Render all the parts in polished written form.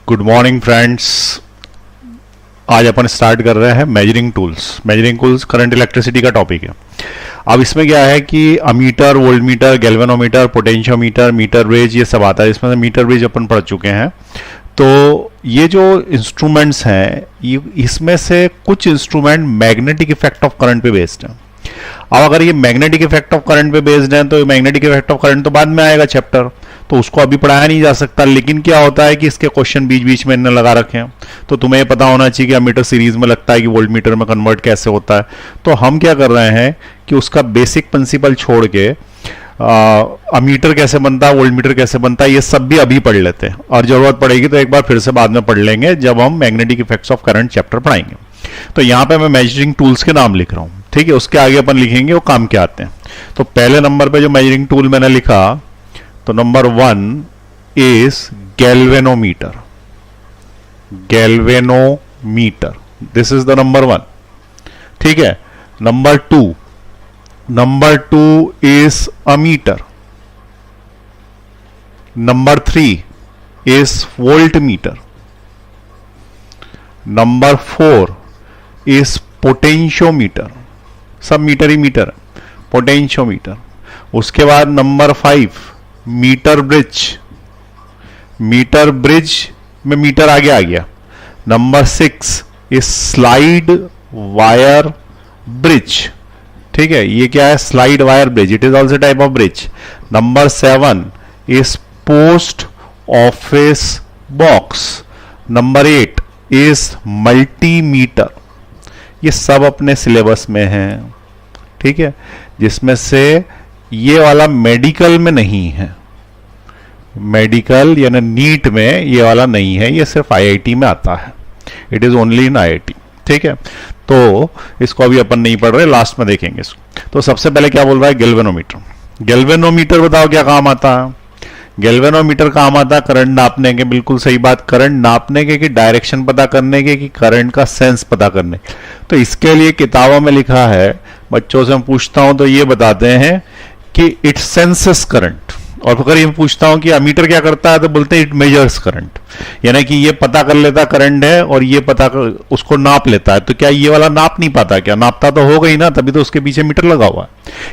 Good morning friends. आज अपन start कर रहे हैं मेजरिंग टूल्स करंट इलेक्ट्रिसिटी का टॉपिक है। अब इसमें क्या है कि ammeter, voltmeter, galvanometer, potentiometer, meter bridge, ये सब आता है। इसमें से मीटर ब्रिज अपन पढ़ चुके हैं। तो ये जो इंस्ट्रूमेंट्स हैं, इसमें से कुछ instrument magnetic effect of current पे बेस्ड हैं। अब अगर ये मैग्नेटिक इफेक्ट ऑफ करंट पे बेस्ड है तो मैग्नेटिक इफेक्ट ऑफ करंट तो बाद में आएगा चैप्टर, तो उसको अभी पढ़ाया नहीं जा सकता। लेकिन क्या होता है कि इसके क्वेश्चन बीच बीच में इन्हें लगा रखे हैं, तो तुम्हें ये पता होना चाहिए कि अमीटर सीरीज में लगता है कि वोल्टमीटर में कन्वर्ट कैसे होता है। तो हम क्या कर रहे हैं कि उसका बेसिक प्रिंसिपल छोड़ के अमीटर कैसे बनता है, वोल्टमीटर कैसे बनता है, ये सब भी अभी पढ़ लेते हैं। और जरूरत पड़ेगी तो एक बार फिर से बाद में पढ़ लेंगे जब हम magnetic effects of current chapter पढ़ाएंगे। तो यहां पे मैं मेजरिंग टूल्स के नाम लिख रहा हूं, ठीक है। उसके आगे अपन लिखेंगे वो काम क्या आते हैं। तो पहले नंबर पे जो मेजरिंग टूल मैंने लिखा, तो number 1 is galvanometer. This is the number 1, ठीक है। Number 2 is ammeter. Number 3 is voltmeter. Number 4 is potentiometer. सब मीटर ही मीटर है, पोटेंशियोमीटर। उसके बाद नंबर 5 मीटर ब्रिज में मीटर आगे आ गया। Number 6 is slide wire bridge, ठीक है। ये क्या है? Slide wire bridge, it is also type of bridge. Number 7 is post office box. Number 8 is multimeter. ये सब अपने सिलेबस में हैं, ठीक है। जिसमें से ये वाला मेडिकल में नहीं है, मेडिकल यानी नीट में ये वाला नहीं है, ये सिर्फ आईआईटी में आता है। It is only in IIT, ठीक है। तो इसको अभी अपन नहीं पढ़ रहे, लास्ट में देखेंगे इसको। तो सबसे पहले क्या बोल रहा है? गैल्वेनोमीटर बताओ क्या काम आता है? गैल्वेनोमीटर काम आता है करंट नापने के। बिल्कुल सही बात, करंट नापने के, कि डायरेक्शन पता करने के, कि करंट का सेंस पता करने। तो इसके लिए किताबों में लिखा है, बच्चों से मैं पूछता हूं तो ये बताते हैं कि इट सेंसेस करंट। और अगर ये पूछता हूं कि अमीटर क्या करता है, तो बोलते हैं इट मेजर्स करंट। यानी कि ये पता कर लेता करंट है और ये उसको नाप लेता है। तो क्या ये वाला नाप नहीं पाता? क्या नापता तो होगा ही ना, तभी तो उसके पीछे मीटर लगा हुआ है।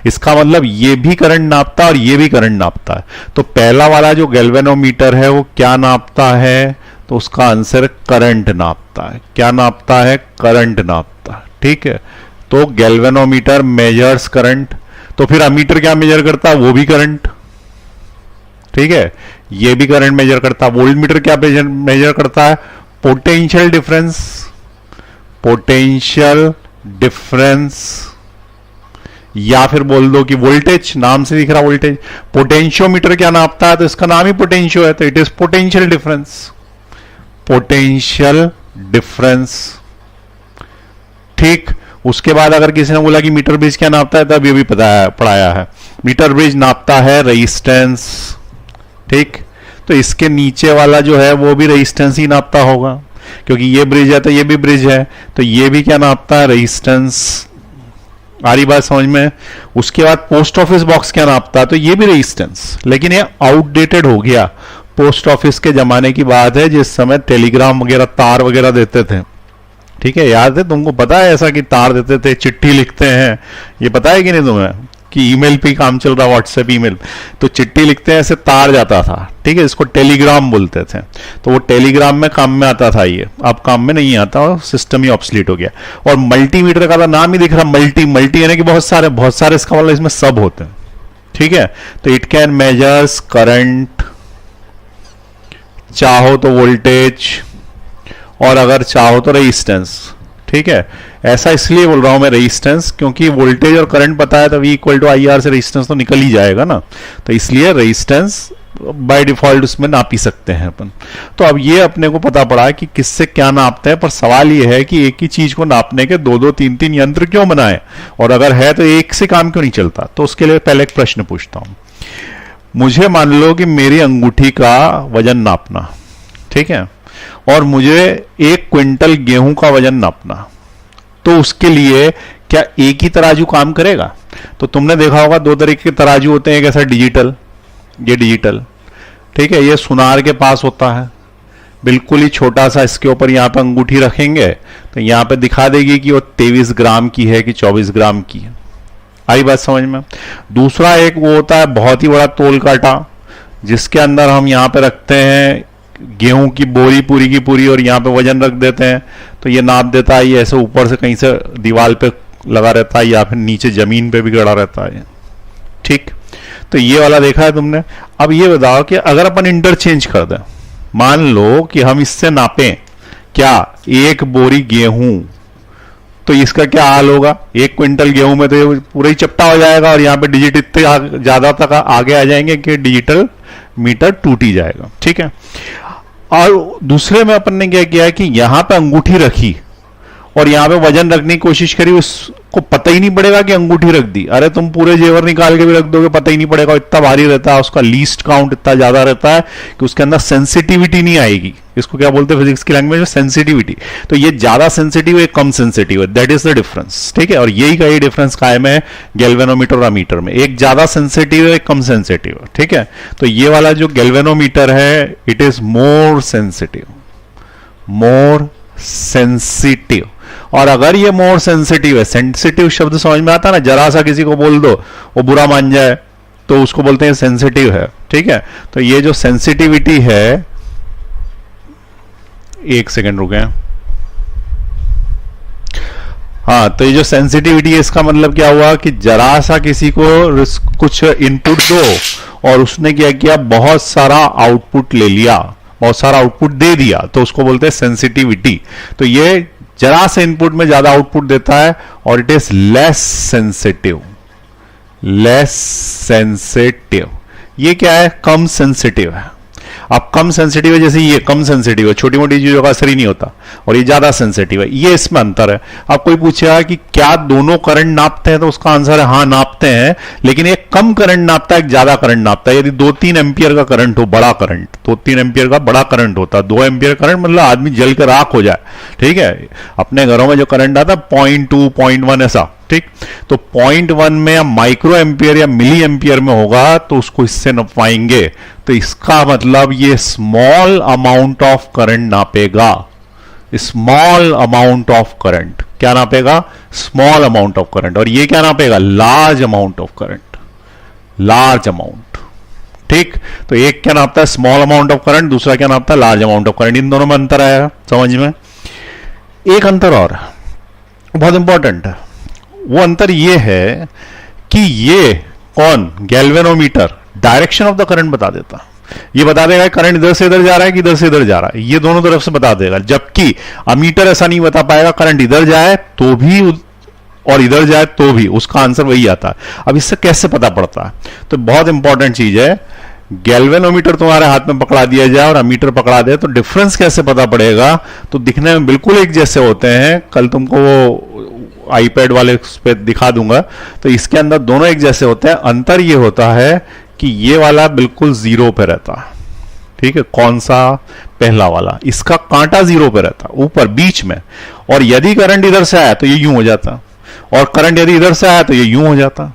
इसका मतलब ये भी करंट नापता है और ये भी करंट नापता है। तो पहला वाला जो गैल्वेनोमीटर है वो क्या नापता है? तो उसका आंसर करंट नापता है। क्या नापता है? करंट नापता है, ठीक है। तो गैल्वेनोमीटर मेजर्स करंट। तो फिर अमीटर क्या मेजर करता है? वो भी करंट, ठीक है। ये भी करंट मेजर करता है। वोल्टमीटर क्या मेजर करता है? पोटेंशियल डिफरेंस, या फिर बोल दो कि वोल्टेज, नाम से दिख रहा वोल्टेज। पोटेंशियोमीटर क्या नापता है? तो इसका नाम ही पोटेंशियो है, तो इट इज पोटेंशियल डिफरेंस, ठीक। उसके बाद अगर किसी ने बोला कि मीटर ब्रिज क्या नापता है, तब ये भी पढ़ाया है। मीटर ब्रिज नापता है रेजिस्टेंस, ठीक। तो इसके नीचे वाला जो है वो भी रेजिस्टेंस ही नापता होगा, क्योंकि ये ब्रिज है तो ये भी ब्रिज है, तो ये भी क्या नापता है? रेजिस्टेंस। आ रही बात समझ में? उसके बाद पोस्ट ऑफिस बॉक्स क्या नापता है? तो ये भी रेजिस्टेंस। लेकिन ये आउटडेटेड हो गया, पोस्ट ऑफिस के जमाने की बात है, जिस समय टेलीग्राम वगैरह, तार वगैरह देते थे, ठीक है। याद है तुमको? पता है ऐसा कि तार देते थे, चिट्ठी लिखते हैं, ये पता है कि नहीं तुम्हें? कि ईमेल पे काम चल रहा, व्हाट्सएप ईमेल, तो चिट्ठी लिखते हैं, ऐसे तार जाता था, ठीक है। इसको टेलीग्राम बोलते थे। तो वो टेलीग्राम में काम में आता था, ये अब काम में नहीं आता, और सिस्टम ही ऑब्सलीट हो गया। और मल्टीमीटर का तो नाम ही दिख रहा, मल्टी यानी कि बहुत सारे, इसका मतलब इसमें सब होते हैं, ठीक है। तो इट कैन मेजर्स करंट, चाहो तो वोल्टेज, और अगर चाहो तो रेजिस्टेंस, ठीक है। ऐसा इसलिए बोल रहा हूं मैं रेजिस्टेंस, क्योंकि वोल्टेज और करंट पता है तो V = IR से रेजिस्टेंस तो निकल ही जाएगा ना। तो इसलिए रेजिस्टेंस बाय डिफॉल्ट उसमें नाप ही सकते हैं अपन। तो अब ये अपने को पता पड़ा कि किससे क्या नापते हैं, पर सवाल ये है कि एक ही चीज को नापने के 2-2, 3-3 यंत्र क्यों बनाए, और अगर है तो एक से काम क्यों नहीं चलता? तो उसके लिए पहले एक प्रश्न पूछता हूं। मुझे मान लो कि मेरी अंगूठी का वजन नापना, ठीक है, और मुझे 1 क्विंटल गेहूं का वजन नापना, तो उसके लिए क्या एक ही तराजू काम करेगा? तो तुमने देखा होगा 2 तरीके के तराजू होते हैं, एक ऐसा डिजिटल, ये डिजिटल, ठीक है, ये सुनार के पास होता है, बिल्कुल ही छोटा सा इसके ऊपर यहाँ पे अंगूठी रखेंगे तो यहाँ पे दिखा देगी कि वो 23 ग्राम की है कि 24 ग्राम की है। आई बात समझ में। दूसरा एक वो होता है बहुत ही बड़ा तोल कांटा, जिसके अंदर हम यहाँ पे रखते हैं गेहूं की बोरी पूरी की पूरी और यहाँ पे वजन रख देते हैं, तो ये नाप देता है। ये ऐसे ऊपर से कहीं से दीवार पे लगा रहता है या फिर नीचे जमीन पे भी गड़ा रहता है। ठीक, तो ये वाला देखा है तुमने। अब ये बताओ कि अगर अपन इंटरचेंज कर दें, मान लो कि हम इससे नापें क्या 1 बोरी गेहूं, तो इसका क्या हाल होगा। 1 क्विंटल गेहूं में तो ये पूरा ही चपटा हो जाएगा और यहाँ पे डिजिट इतने ज्यादा तक आगे आ जाएंगे कि डिजिटल मीटर टूट ही जाएगा। ठीक है। और दूसरे में अपन ने क्या किया है कि यहां पे अंगूठी रखी और यहां पे वजन रखने की कोशिश करी, उसको पता ही नहीं पड़ेगा कि अंगूठी रख दी। अरे तुम पूरे जेवर निकाल के भी रख दोगे पता ही नहीं पड़ेगा, इतना भारी रहता है, उसका लीस्ट काउंट इतना ज्यादा रहता है कि उसके अंदर सेंसिटिविटी नहीं आएगी। इसको क्या बोलते हैं फिजिक्स की लैंग्वेज में, सेंसिटिविटी। तो ये ज्यादा सेंसिटिव है, कम सेंसिटिव है, दैट इज द डिफरेंस। ठीक है। और यही का ये डिफरेंस कायम है गैल्वेनोमीटर और अमीटर में, एक ज्यादा सेंसिटिव है, एक कम सेंसिटिव है। ठीक है। तो ये वाला जो गैल्वेनोमीटर है it is more sensitive, more sensitive. और अगर ये मोर सेंसिटिव है, सेंसिटिव शब्द समझ में आता है ना, जरा सा किसी को बोल दो वो बुरा मान जाए तो उसको बोलते हैं सेंसिटिव है। ठीक है। तो ये जो सेंसिटिविटी है, एक सेकेंड रुके, हाँ, तो ये जो सेंसिटिविटी है इसका मतलब क्या हुआ कि जरा सा किसी को कुछ इनपुट दो और उसने क्या किया, बहुत सारा आउटपुट ले लिया, बहुत सारा आउटपुट दे दिया, तो उसको बोलते हैं सेंसिटिविटी। तो ये जरा से इनपुट में ज्यादा आउटपुट देता है और it is less sensitive, less sensitive. ये क्या है, कम सेंसिटिव है। अब कम सेंसिटिव है, जैसे ये कम सेंसिटिव है, छोटी मोटी चीजों का असर ही नहीं होता, और ये ज्यादा सेंसिटिव है, ये इसमें अंतर है। अब कोई पूछेगा कि क्या दोनों करंट नापते हैं, तो उसका आंसर है हाँ नापते हैं, लेकिन एक कम करंट नापता है, एक ज्यादा करंट नापता है। यदि 2-3 एम्पियर का करंट हो, बड़ा करंट, 2-3 एम्पियर का बड़ा करंट होता है, 2 एम्पियर करंट मतलब आदमी जल कर राख हो जाए। ठीक है। अपने घरों में जो करंट आता है 0.2, 0.1 ऐसा। ठीक, तो 0.1 में या माइक्रो एम्पियर या मिली एम्पियर में होगा तो उसको इससे नपाएंगे। तो इसका मतलब ये स्मॉल अमाउंट ऑफ करंट नापेगा, स्मॉल अमाउंट ऑफ करंट। क्या नापेगा, स्मॉल अमाउंट ऑफ करंट। और ये क्या नापेगा, large amount of current, large amount. ठीक, तो एक क्या नापता है, स्मॉल अमाउंट ऑफ करंट, दूसरा क्या नापता है, लार्ज अमाउंट ऑफ करंट। इन दोनों में अंतर आएगा समझ में। एक अंतर और बहुत इंपॉर्टेंट है, वो अंतर ये है कि ये कौन, galvanometer direction of the current बता देता, ये बता देगा करंट इधर से इधर जा रहा है कि इधर से इधर जा रहा है, ये दोनों तरफ से बता देगा। जबकि अमीटर ऐसा नहीं बता पाएगा, करंट इधर जाए तो भी और इधर जाए तो भी उसका आंसर वही आता है। अब इससे कैसे पता पड़ता है, तो बहुत इंपॉर्टेंट चीज है, गैल्वेनोमीटर तुम्हारे हाथ में पकड़ा दिया जाए और अमीटर पकड़ा दे तो डिफरेंस कैसे पता पड़ेगा। तो दिखने में बिल्कुल एक जैसे होते हैं, कल तुमको वो आईपैड वाले पे दिखा दूंगा। तो इसके अंदर दोनों एक जैसे होते हैं, अंतर ये होता है कि ये वाला बिल्कुल 0 पे रहता है। ठीक है, कौन सा, पहला वाला, इसका कांटा 0 पे रहता है ऊपर बीच में, और यदि करंट इधर से आया तो ये यूं हो जाता, और करंट यदि इधर से आया तो ये यूं हो जाता।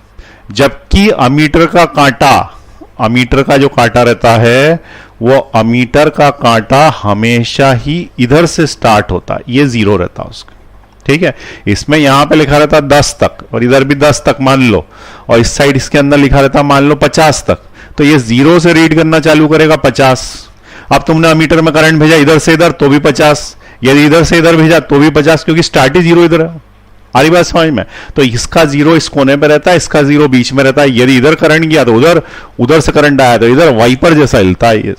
जबकि अमीटर का कांटा, अमीटर का जो कांटा रहता है वो अमीटर का कांटा हमेशा ही इधर से स्टार्ट होता है, ये 0 रहता है उसका। ठीक है, इसमें यहां पे लिखा रहता 10 तक और इधर भी 10 तक मान लो, और इस साइड इसके अंदर लिखा रहता मान लो 50 तक, तो ये 0 से रीड करना चालू करेगा 50। अब तुमने अमीटर में करंट भेजा इधर से इधर तो भी 50, यदि इधर से इधर भेजा तो भी 50, क्योंकि स्टार्ट ही 0 इधर है। आरी बात समझ में। तो इसका 0 इस कोने पे रहता है, इसका 0 बीच में रहता है। यदि इधर करंट गया तो उधर, उधर से करंट आया तो इधर, वाइपर जैसा हिलता है ये।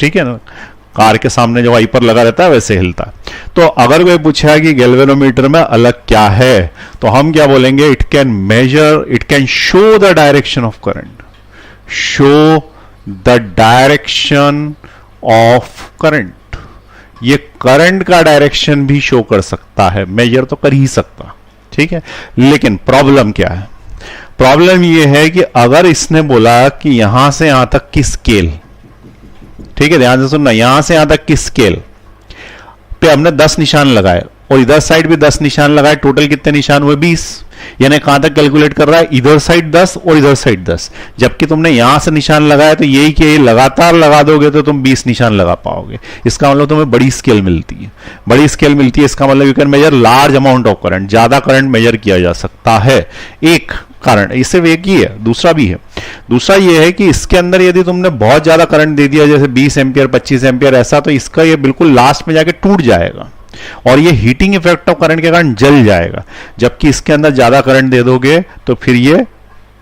ठीक है ना, कार के सामने जो वाइपर लगा रहता है वैसे हिलता है। तो अगर कोई पूछा कि गैल्वेनोमीटर में अलग क्या है, तो हम क्या बोलेंगे, it can measure, it can show the direction of current, show the direction of current. ये करंट का डायरेक्शन भी शो कर सकता है, मेजर तो कर ही सकता। ठीक है, लेकिन प्रॉब्लम क्या है, प्रॉब्लम ये है कि अगर इसने बोला कि यहां से यहां तक की स्केल, ठीक है ध्यान से सुनना, यहां से यहां तक की स्केल पे हमने 10 निशान लगाए और इधर साइड भी 10 निशान लगाए, टोटल कितने निशान हुए, 20। यानी कहां तक कैलकुलेट कर रहा है, इधर साइड 10 और इधर साइड 10, जबकि तुमने यहां से निशान लगाया तो यही कि लगातार लगा दोगे तो तुम 20 निशान लगा पाओगे। इसका मतलब तुम्हें बड़ी स्केल मिलती है, बड़ी स्केल मिलती है, इसका मतलब you can measure large amount of current, ज्यादा करंट मेजर किया जा सकता है। एक कारण इससे एक ही है, दूसरा भी है। दूसरा ये है कि इसके अंदर यदि तुमने बहुत ज्यादा करंट दे दिया, जैसे 20 एम्पियर 25 एम्पियर ऐसा, तो इसका ये बिल्कुल लास्ट में जाके टूट जाएगा और ये हीटिंग इफेक्ट ऑफ करंट के कारण जल जाएगा। जबकि इसके अंदर ज्यादा करंट दे दोगे तो फिर ये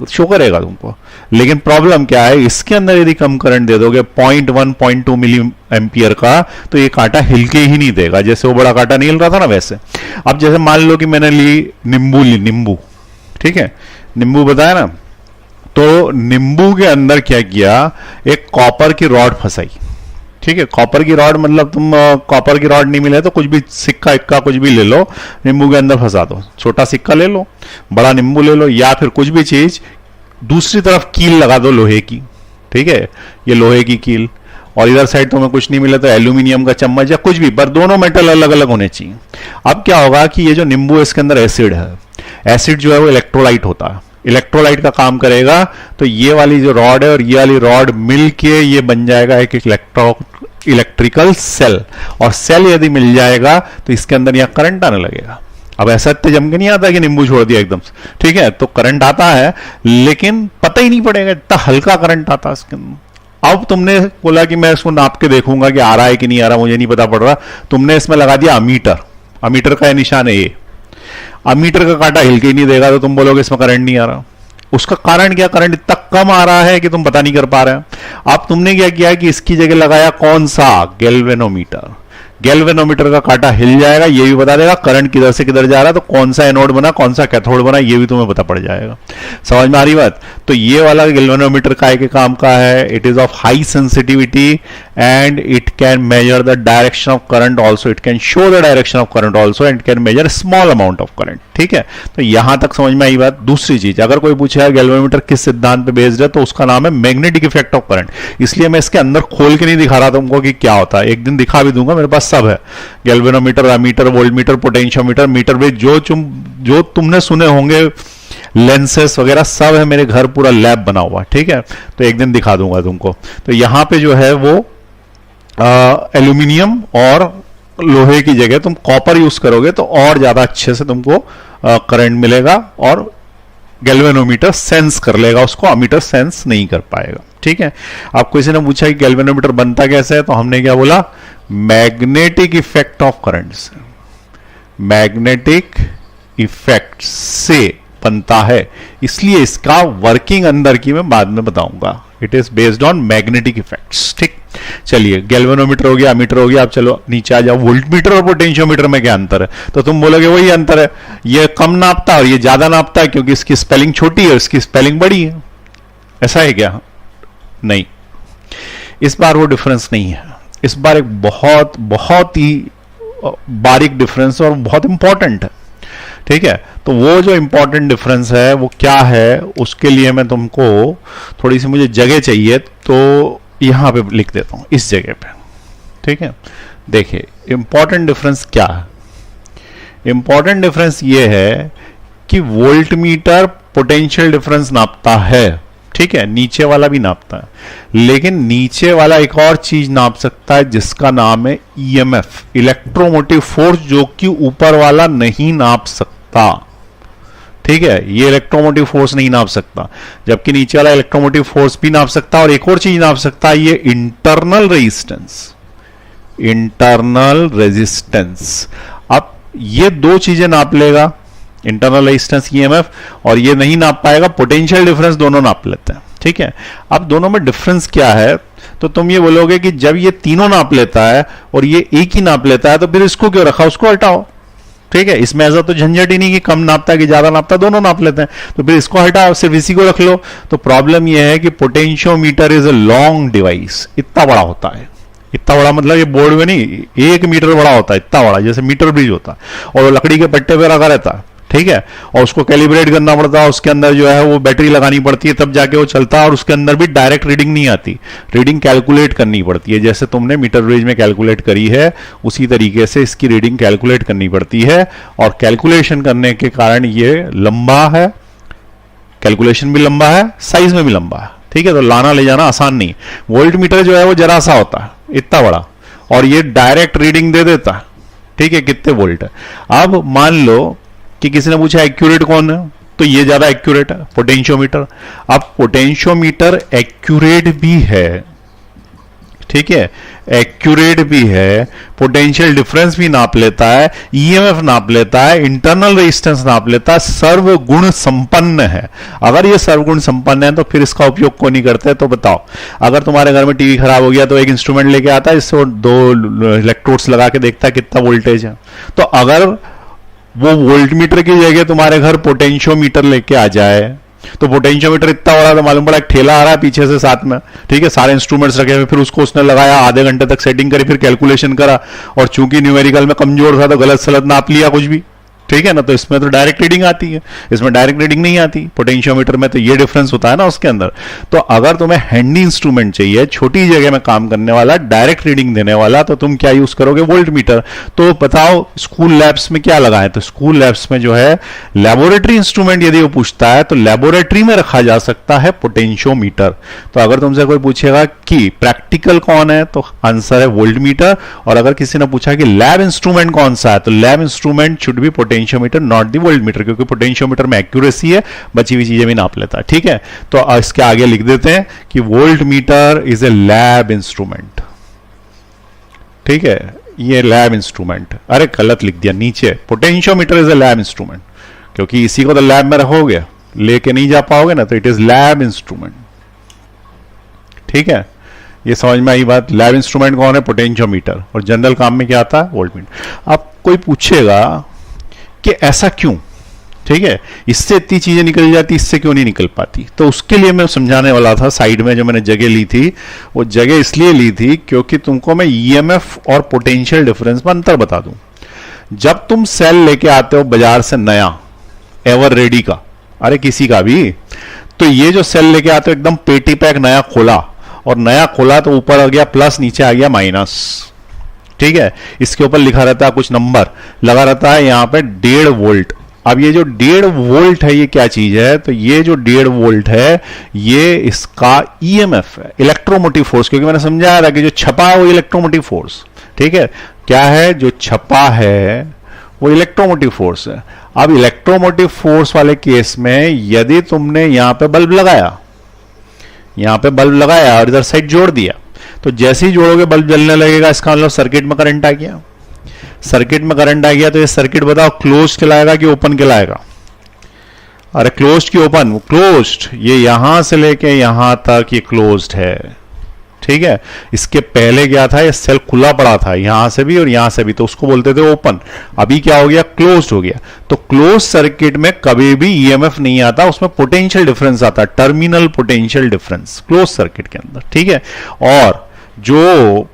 शो करेगा तुमको। लेकिन प्रॉब्लम क्या है, इसके अंदर यदि कम करंट दे दोगे 0.1 0.2 मिली एम्पियर का, तो ये कांटा हिलके ही नहीं देगा, जैसे वो बड़ा कांटा नहीं हिल रहा था ना वैसे। अब जैसे मान लो कि मैंने नींबू, ठीक है, नींबू बताया ना, तो नींबू के अंदर क्या किया, एक कॉपर की रॉड फंसाई। ठीक है, कॉपर की रॉड मतलब तुम कॉपर की रॉड नहीं मिले तो कुछ भी सिक्का इक्का कुछ भी ले लो, नींबू के अंदर फंसा दो, छोटा सिक्का ले लो, बड़ा नींबू ले लो, या फिर कुछ भी चीज, दूसरी तरफ कील लगा दो लोहे की। ठीक है, ये लोहे की कील, और इधर साइड तुम्हें कुछ नहीं मिला तो एल्यूमिनियम का चम्मच या कुछ भी, पर दोनों मेटल अलग अलग होने चाहिए। अब क्या होगा कि ये जो नींबू है इसके अंदर एसिड है, एसिड जो है वो इलेक्ट्रोलाइट होता है, इलेक्ट्रोलाइट का काम करेगा, तो ये वाली जो रॉड है और ये वाली रॉड मिलके ये बन जाएगा एक इलेक्ट्रिकल सेल, और सेल यदि मिल जाएगा तो इसके अंदर यहां करंट आने लगेगा। अब ऐसा इतने जम के नहीं आता कि नींबू छोड़ दिया एकदम से, ठीक है, तो करंट आता है लेकिन पता ही नहीं पड़ेगा, इतना हल्का करंट आता है इसके अंदर। अब तुमने बोला कि मैं इसको नाप के देखूंगा कि आ रहा है कि नहीं आ रहा, मुझे नहीं पता पड़ रहा, तुमने इसमें लगा दिया अमीटर, अमीटर का निशान है ये, अमीटर का कांटा हिल के ही नहीं देगा, तो तुम बोलोगे इसमें करंट नहीं आ रहा। उसका कारण क्या, करंट इतना कम आ रहा है कि तुम पता नहीं कर पा रहे हो। अब तुमने क्या किया कि इसकी जगह लगाया कौन सा, गैल्वेनोमीटर। गैल्वेनोमीटर का कांटा हिल जाएगा, ये भी बता देगा करंट किधर से किधर जा रहा है, तो कौन सा एनोड बना कौन सा कैथोड बना ये भी तुम्हें पता पड़ जाएगा। समझ में आ रही बात। तो ये वाला गैल्वेनोमीटर काय के काम का है, it is of high sensitivity and it can measure the direction of current also, it can show the direction of current also and can measure small amount of current. ठीक है, तो यहां तक समझ में आई बात। दूसरी चीज, अगर कोई पूछे गैल्वेनोमीटर किस सिद्धांत पे बेस्ड है, तो उसका नाम है मैग्नेटिक इफेक्ट ऑफ करंट। इसलिए मैं इसके अंदर खोल के नहीं दिखा रहा तुमको कि क्या होता है, एक दिन दिखा भी दूंगा, मेरे पास सब है, galvanometer, ammeter, voltmeter, potentiometer, meter base, जो तुमने सुने होंगे, लेंसेस वगैरह सब है मेरे घर, पूरा लैब बना हुआ। ठीक है, तो एक दिन दिखा दूंगा तुमको। तो यहां पे जो है वो एल्यूमिनियम और लोहे की जगह तुम कॉपर यूज करोगे तो और ज्यादा अच्छे से तुमको करंट मिलेगा, और गैल्वेनोमीटर सेंस कर लेगा उसको, अमीटर सेंस नहीं कर पाएगा। ठीक है, आप किसी ने पूछा कि गैल्वेनोमीटर बनता कैसे है, तो हमने क्या बोला, मैग्नेटिक इफेक्ट ऑफ करंट से, मैग्नेटिक इफेक्ट से बनता है, इसलिए इसका वर्किंग अंदर की मैं बाद में बताऊंगा। It is based on magnetic effects. ठीक, चलिए गैल्वेनोमीटर हो गया, अमीटर हो गया, अब चलो नीचे आ जाओ, वोल्टमीटर और पोटेंशियोमीटर में क्या अंतर है, तो तुम बोलोगे वही अंतर है, ये कम नापता है और ये ज्यादा नापता है, क्योंकि इसकी स्पेलिंग छोटी है, इसकी स्पेलिंग बड़ी है। ऐसा है क्या? नहीं, इस बार वो डिफरेंस नहीं है। इस बार एक बहुत बहुत ही बारीक डिफरेंस और बहुत इंपॉर्टेंट है। ठीक है, तो वो जो इंपॉर्टेंट डिफरेंस है वो क्या है, उसके लिए मैं तुमको थोड़ी सी मुझे जगह चाहिए, तो यहां पे लिख देता हूं इस जगह पे। ठीक है, देखिए इंपॉर्टेंट डिफरेंस क्या है। इंपॉर्टेंट डिफरेंस ये है कि वोल्टमीटर पोटेंशियल डिफरेंस नापता है, ठीक है, नीचे वाला भी नापता है, लेकिन नीचे वाला एक और चीज नाप सकता है जिसका नाम है ईएमएफ, इलेक्ट्रोमोटिव फोर्स, जो कि ऊपर वाला नहीं नाप सकता। ठीक है, ये इलेक्ट्रोमोटिव फोर्स नहीं नाप सकता, जबकि नीचे वाला इलेक्ट्रोमोटिव फोर्स भी नाप सकता है, और एक और चीज नाप सकता है, ये इंटरनल रेजिस्टेंस, इंटरनल रेजिस्टेंस। अब ये दो चीजें नाप लेगा, इंटरनल रेजिस्टेंस, ईएमएफ, और ये नहीं नाप पाएगा, पोटेंशियल डिफरेंस दोनों नाप लेते हैं। ठीक है, अब दोनों में डिफरेंस क्या है, तो तुम ये बोलोगे कि जब ये तीनों नाप लेता है और ये एक ही नाप लेता है, तो फिर इसको क्यों रखा, उसको हटाओ। ठीक है, इसमें ऐसा तो झंझट ही नहीं कि कम नापता है कि ज्यादा नापता है, दोनों नाप लेते हैं, तो फिर इसको हटाओ, सिर्फ इसी को रख लो। तो प्रॉब्लम यह है कि potentiometer is a long device, इतना बड़ा होता है, इतना बड़ा मतलब ये बोर्ड में नहीं, 1 मीटर बड़ा होता है, इतना बड़ा, जैसे मीटर ब्रिज होता है, और वो लकड़ी के पट्टे पे रखा रहता है। ठीक है, और उसको कैलिब्रेट करना पड़ता है, उसके अंदर जो है वो बैटरी लगानी पड़ती है, तब जाके वो चलता है, और उसके अंदर भी डायरेक्ट रीडिंग नहीं आती, रीडिंग कैलकुलेट करनी पड़ती है। जैसे तुमने मीटर ब्रिज में कैलकुलेट करी है उसी तरीके से इसकी रीडिंग कैलकुलेट करनी पड़ती है, और कैलकुलेशन करने के कारण ये लंबा है, कैलकुलेशन भी लंबा है, साइज में भी लंबा है, ठीक है। तो लाना ले जाना आसान नहीं। वोल्ट मीटर जो है वो जरा सा होता है, इतना बड़ा, और ये डायरेक्ट रीडिंग दे देता है, ठीक है, कितने वोल्ट है। अब मान लो कि किसी ने पूछा एक्यूरेट कौन है, तो ये ज्यादा एक्यूरेट है, पोटेंशियोमीटर। अब पोटेंशियोमीटर एक्यूरेट भी है, ठीक है, एक्यूरेट भी है, पोटेंशियल डिफरेंस भी नाप लेता है, ईएमएफ नाप लेता है, इंटरनल रेजिस्टेंस नाप लेता है, सर्वगुण संपन्न है। अगर ये सर्वगुण संपन्न है तो फिर इसका उपयोग क्यों नहीं करते? तो बताओ, अगर तुम्हारे घर में टीवी खराब हो गया तो एक इंस्ट्रूमेंट लेके आता है, इससे वो 2 इलेक्ट्रोड्स लगा के देखता है कितना वोल्टेज है। तो अगर वो वोल्टमीटर की जगह तुम्हारे घर पोटेंशियोमीटर लेके आ जाए, तो पोटेंशियोमीटर इतना बड़ा, तो मालूम पड़ा एक ठेला आ रहा है पीछे से साथ में, ठीक है, सारे इंस्ट्रूमेंट्स रखे हुए, फिर उसको उसने लगाया, आधे घंटे तक सेटिंग करी, फिर कैलकुलेशन करा, और चूंकि न्यूमेरिकल में कमजोर था तो गलत सलत नाप लिया कुछ भी, ठीक है ना। तो इसमें तो डायरेक्ट रीडिंग आती है, इसमें डायरेक्ट रीडिंग नहीं आती पोटेंशियोमीटर में, तो ये डिफरेंस होता है ना उसके अंदर। तो अगर तुम्हें हैंडी इंस्ट्रूमेंट चाहिए, छोटी जगह में काम करने वाला, डायरेक्ट रीडिंग देने वाला, तो तुम क्या यूज करोगे? Volt meter. तो बताओ स्कूल लैब्स में क्या लगाए? तो स्कूल लैब्स में जो है लेबोरेटरी इंस्ट्रूमेंट यदि वो पूछता है तो लेबोरेटरी में रखा जा सकता है पोटेंशियोमीटर। तो अगर तुमसे कोई पूछेगा कि प्रैक्टिकल कौन है, तो आंसर है वोल्ट मीटर। और अगर किसी ने पूछा कि लैब इंस्ट्रूमेंट कौन सा है, तो lab instrument should be potentiometer, not the volt meter, क्योंकि पोटेंशियोमीटर में एक्यूरेसी है, बची हुई चीजें भी नाप लेता है, ठीक है। तो इसके आगे लिख देते हैं कि volt meter is a lab instrument, ठीक है, ये लैब इंस्ट्रूमेंट। अरे गलत लिख दिया नीचे, potentiometer is a lab instrument, क्योंकि इसी को तो लैब में रखोगे, लेके नहीं जा पाओगे ना, तो इट इज लैब इंस्ट्रूमेंट, ठीक है। ये समझ में आई बात? लैब इंस्ट्रूमेंट कौन है? पोटेंशियोमीटर। और जनरल काम में क्या आता है? Volt meter. अब कोई पूछेगा कि ऐसा क्यों, ठीक है, इससे इतनी चीजें निकल जाती, इससे क्यों नहीं निकल पाती? तो उसके लिए मैं समझाने वाला था, साइड में जो मैंने जगह ली थी, वो जगह इसलिए ली थी क्योंकि तुमको मैं ईएमएफ और पोटेंशियल डिफरेंस में अंतर बता दूं। जब तुम सेल लेके आते हो बाजार से नया, एवर रेडी का, अरे किसी का भी, तो ये जो सेल लेके आते हो एकदम पेटी पैक नया खोला, और नया खोला तो ऊपर आ गया प्लस, नीचे आ गया माइनस, ठीक है। इसके ऊपर लिखा रहता है कुछ नंबर लगा रहता है, यहां पे 1.5 वोल्ट। अब ये जो 1.5 वोल्ट है, ये क्या चीज है? तो ये जो 1.5 वोल्ट है, ये इसका ईएमएफ है, इलेक्ट्रोमोटिव फोर्स, क्योंकि मैंने समझाया था कि जो छपा है वो इलेक्ट्रोमोटिव फोर्स, ठीक है। क्या है जो छपा है वो इलेक्ट्रोमोटिव फोर्स है। अब इलेक्ट्रोमोटिव फोर्स वाले केस में यदि तुमने यहां पे बल्ब लगाया, यहां पे बल्ब लगाया और इधर साइड जोड़ दिया, तो जैसे ही जोड़ोगे बल्ब जलने लगेगा, इसका मतलब सर्किट में करंट आ गया। सर्किट में करंट आ गया तो ये सर्किट बताओ क्लोज कहलाएगा कि ओपन कहलाएगा? अरे क्लोज्ड की ओपन? क्लोज्ड। ये यहां से लेके यहां तक ये क्लोज्ड है, ठीक है। इसके पहले क्या था? ये सेल खुला पड़ा था, यहां से भी और यहां से भी, तो उसको बोलते थे ओपन। अभी क्या हो गया? क्लोज्ड हो गया। तो क्लोज सर्किट में कभी भी ईएमएफ नहीं आता, उसमें पोटेंशियल डिफरेंस आता, terminal potential difference close circuit के अंदर, ठीक है। और जो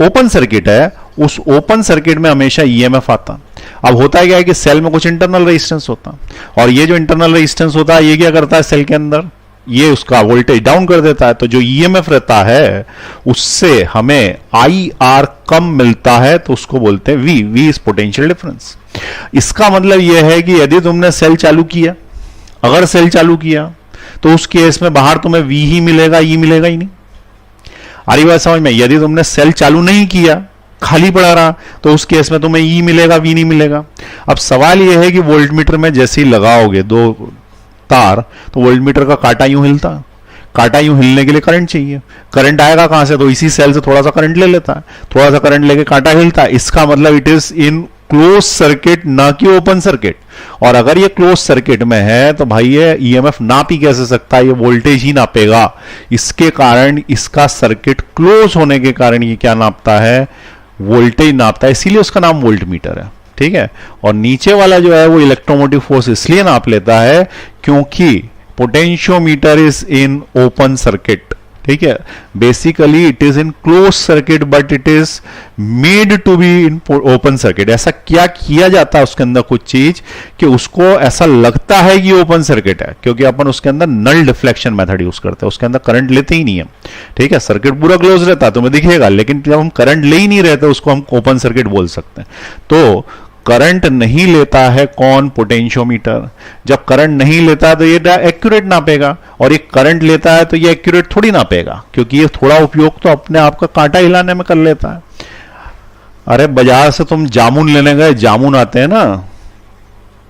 ओपन सर्किट है, उस ओपन सर्किट में हमेशा ईएमएफ आता। अब होता है क्या है कि सेल में कुछ इंटरनल रेजिस्टेंस होता, और ये जो इंटरनल रेजिस्टेंस होता है, ये क्या करता है सेल के अंदर? ये उसका वोल्टेज डाउन कर देता है। तो जो ईएमएफ रहता है उससे हमें आई आर कम मिलता है, तो उसको बोलते हैं V. V is potential difference. इसका मतलब यह है कि यदि तुमने सेल चालू किया, अगर सेल चालू किया, तो उस केस में बाहर तुम्हें वी ही मिलेगा, ई मिलेगा ही नहीं। आ रही बात समझ में? यदि तुमने सेल चालू नहीं किया, खाली पड़ा रहा, तो उस केस में तुम्हें ई मिलेगा, वी नहीं मिलेगा। अब सवाल यह है कि वोल्टमीटर में जैसे ही लगाओगे 2 तार, तो वोल्टमीटर का कांटा यूं हिलता, कांटा यूं हिलने के लिए करंट चाहिए। करंट आएगा कहां से? तो इसी सेल से थोड़ा सा करंट ले लेता है, थोड़ा सा करंट लेके कांटा हिलता है। इसका मतलब it is in close circuit, ना कि ओपन सर्किट। और अगर ये क्लोज सर्किट में है तो भाई ये ईएमएफ नाप ही कैसे सकता है? ये वोल्टेज ही नापेगा। इसके कारण इसका सर्किट क्लोज होने के कारण ये क्या नापता है? वोल्टेज नापता है, इसीलिए उसका नाम वोल्ट मीटर है, ठीक है। और नीचे वाला जो है वो इलेक्ट्रोमोटिव फोर्स इसलिए नाप लेता है क्योंकि potentiometer is in open circuit, ठीक है, basically it is in close circuit but it is made to be in open circuit. ऐसा क्या किया जाता है उसके अंदर कुछ चीज कि उसको ऐसा लगता है कि ओपन सर्किट है, क्योंकि अपन उसके अंदर नल डिफ्लेक्शन मेथड यूज करते हैं, उसके अंदर करंट लेते ही नहीं है। ठीक है, सर्किट पूरा क्लोज रहता है तुम्हें दिखेगा, लेकिन जब हम करंट ले ही नहीं रहते उसको हम ओपन सर्किट बोल सकते हैं। तो करंट नहीं लेता है कौन? पोटेंशियोमीटर। जब करंट नहीं लेता है तो ये एक्यूरेट नापेगा, और ये करंट लेता है तो ये एक्यूरेट थोड़ी नापेगा, क्योंकि ये थोड़ा उपयोग तो अपने आप का कांटा हिलाने में कर लेता है। अरे बाजार से तुम जामुन लेने गए, जामुन आते हैं ना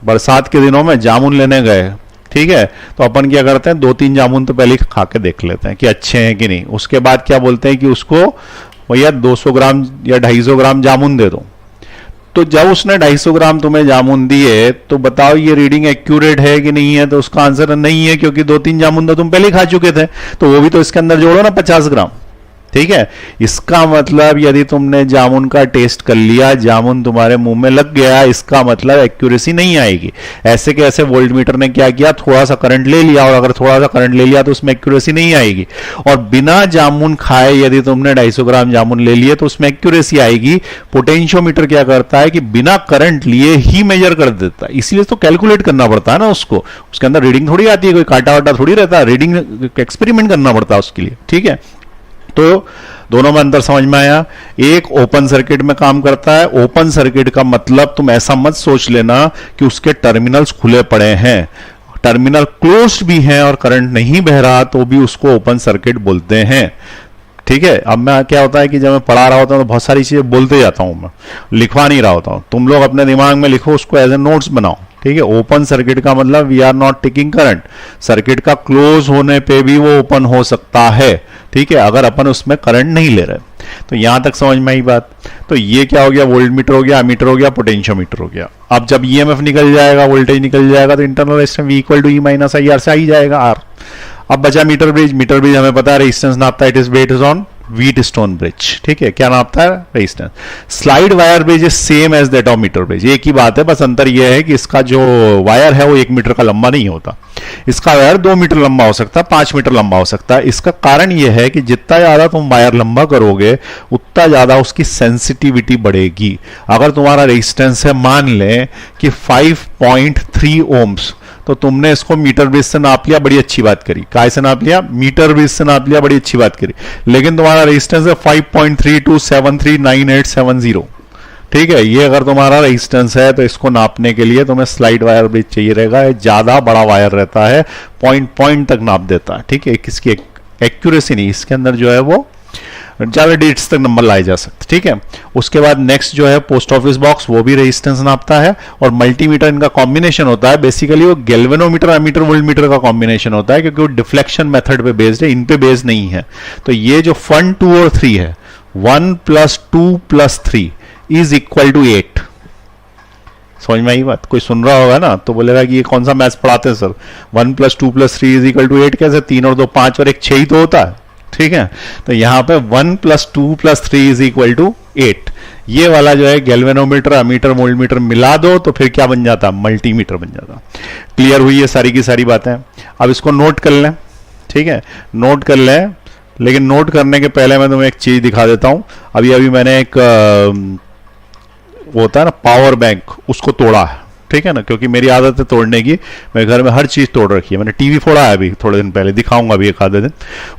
बरसात के दिनों में, जामुन लेने गए, ठीक है, तो अपन क्या करते हैं 2-3 जामुन तो पहले खा के देख लेते हैं कि अच्छे हैं कि नहीं। उसके बाद क्या बोलते हैं कि उसको भैया 200 ग्राम या 250 ग्राम जामुन दे दो। तो जब उसने 250 ग्राम तुम्हें जामुन दिए तो बताओ ये रीडिंग एक्यूरेट है कि नहीं है? तो उसका आंसर नहीं है, क्योंकि 2-3 जामुन तो तुम पहले ही खा चुके थे, तो वो भी तो इसके अंदर जोड़ो ना 50 ग्राम। ठीक है, इसका मतलब यदि तुमने जामुन का टेस्ट कर लिया, जामुन तुम्हारे मुंह में लग गया, इसका मतलब एक्यूरेसी नहीं आएगी। ऐसे के ऐसे वोल्ट मीटर ने क्या किया, थोड़ा सा करंट ले लिया, और अगर थोड़ा सा करंट ले लिया तो उसमें एक्यूरेसी नहीं आएगी। और बिना जामुन खाए यदि तुमने 250 ग्राम जामुन ले लिए तो उसमें एक्यूरेसी आएगी। पोटेंशियोमीटर क्या करता है कि बिना करंट लिए ही मेजर कर देता है, इसलिए तो कैलकुलेट करना पड़ता है ना उसको, उसके अंदर रीडिंग थोड़ी आती है, कोई काटा वाटा थोड़ी रहता है, रीडिंग एक्सपेरिमेंट करना पड़ता है उसके लिए। ठीक है, तो दोनों में अंतर समझ में आया। एक ओपन सर्किट में काम करता है। ओपन सर्किट का मतलब तुम ऐसा मत सोच लेना कि उसके टर्मिनल्स खुले पड़े हैं, टर्मिनल क्लोज्ड भी हैं और करंट नहीं बह रहा तो भी उसको ओपन सर्किट बोलते हैं। ठीक है, अब मैं क्या होता है कि जब मैं पढ़ा रहा होता हूं तो बहुत सारी चीजें बोलते जाता हूं, मैं लिखवा नहीं रहा होता हूं, तुम लोग अपने दिमाग में लिखो, उसको एज ए नोट्स बनाओ। ठीक है, ओपन सर्किट का मतलब we are not taking current, circuit का क्लोज होने पे भी वो ओपन हो सकता है। ठीक है, अगर अपन उसमें करंट नहीं ले रहे। तो यहां तक समझ में आई बात। तो ये क्या हो गया, वोल्ट मीटर हो गया, अमीटर हो गया, पोटेंशियोमीटर हो गया। अब जब ईएमएफ निकल जाएगा, वोल्टेज निकल जाएगा, तो internal resistance V equal to E minus I R से आ ही जाएगा आर। अब बचा मीटर ब्रिज। मीटर ब्रिज हमें पता है रेजिस्टेंस नापता है, it is based on Wheatstone bridge. ठीक है, क्या नापता है? Resistance. Slide wire bridge is same as that of meter bridge, एक ही बात है, बस अंतर यह है कि इसका जो वायर है वो 1 मीटर का लंबा नहीं होता, इसका वायर 2 मीटर लंबा हो सकता है, 5 मीटर लंबा हो सकता है। इसका कारण यह है कि जितना ज्यादा तुम वायर लंबा करोगे उतना ज्यादा उसकी सेंसिटिविटी बढ़ेगी। अगर तुम्हारा रेजिस्टेंस है मान लें कि 5.3 ओम्स, तो तुमने इसको मीटर बेस से नाप लिया, बड़ी अच्छी बात करी। काय से नाप लिया? मीटर बेस से नाप लिया, बड़ी अच्छी बात करी। लेकिन तुम्हारा रेजिस्टेंस है 5.32739870। ठीक है, ये अगर तुम्हारा रेजिस्टेंस है तो इसको नापने के लिए तुम्हें स्लाइड वायर ब्रिज चाहिए रहेगा। ज्यादा बड़ा वायर रहता है, पॉइंट तक नाप देता है। ठीक है, किसकी एक्यूरेसी नहीं, इसके अंदर जो है वो ज्यादा डेट्स तक नंबर लाए जा सकते। ठीक है, उसके बाद नेक्स्ट जो है पोस्ट ऑफिस बॉक्स, वो भी रेजिस्टेंस नापता है। और मल्टीमीटर इनका कॉम्बिनेशन होता है, बेसिकली वो गैल्वेनोमीटर, एमीटर, वोल्टमीटर का कॉम्बिनेशन होता है, क्योंकि वो डिफ्लेक्शन मेथड पे बेस्ड है, इन पे बेस्ड नहीं है। तो ये जो 1, 2 और 3 है, 1 + 2 + 3 इज इक्वल टू 8। समझ में आई बात? कोई सुन रहा होगा ना तो बोलेगा कि ये कौन सा मैथ्स पढ़ाते हैं सर, 1 + 2 + 3 इज इक्वल टू 8 कैसे? 3 और 2 5 और 1 6 ही तो होता है। ठीक है, तो यहां पे 1 + 2 + 3 इज इक्वल टू 8। ये वाला जो है गैल्वेनोमीटर, अमीटर, वोल्टमीटर मिला दो तो फिर क्या बन जाता? मल्टीमीटर बन जाता। क्लियर हुई है सारी की सारी बातें? अब इसको नोट कर लें। ठीक है, नोट कर लें, लेकिन नोट करने के पहले मैं तुम्हें एक चीज दिखा देता हूं। अभी मैंने एक वो होता है ना पावर बैंक, उसको तोड़ा है। ठीक है ना, क्योंकि मेरी आदत है तोड़ने की, मेरे घर में हर चीज तोड़ रखी है। मैंने टीवी फोड़ा है अभी थोड़े दिन पहले, दिखाऊंगा अभी एक आधे दिन।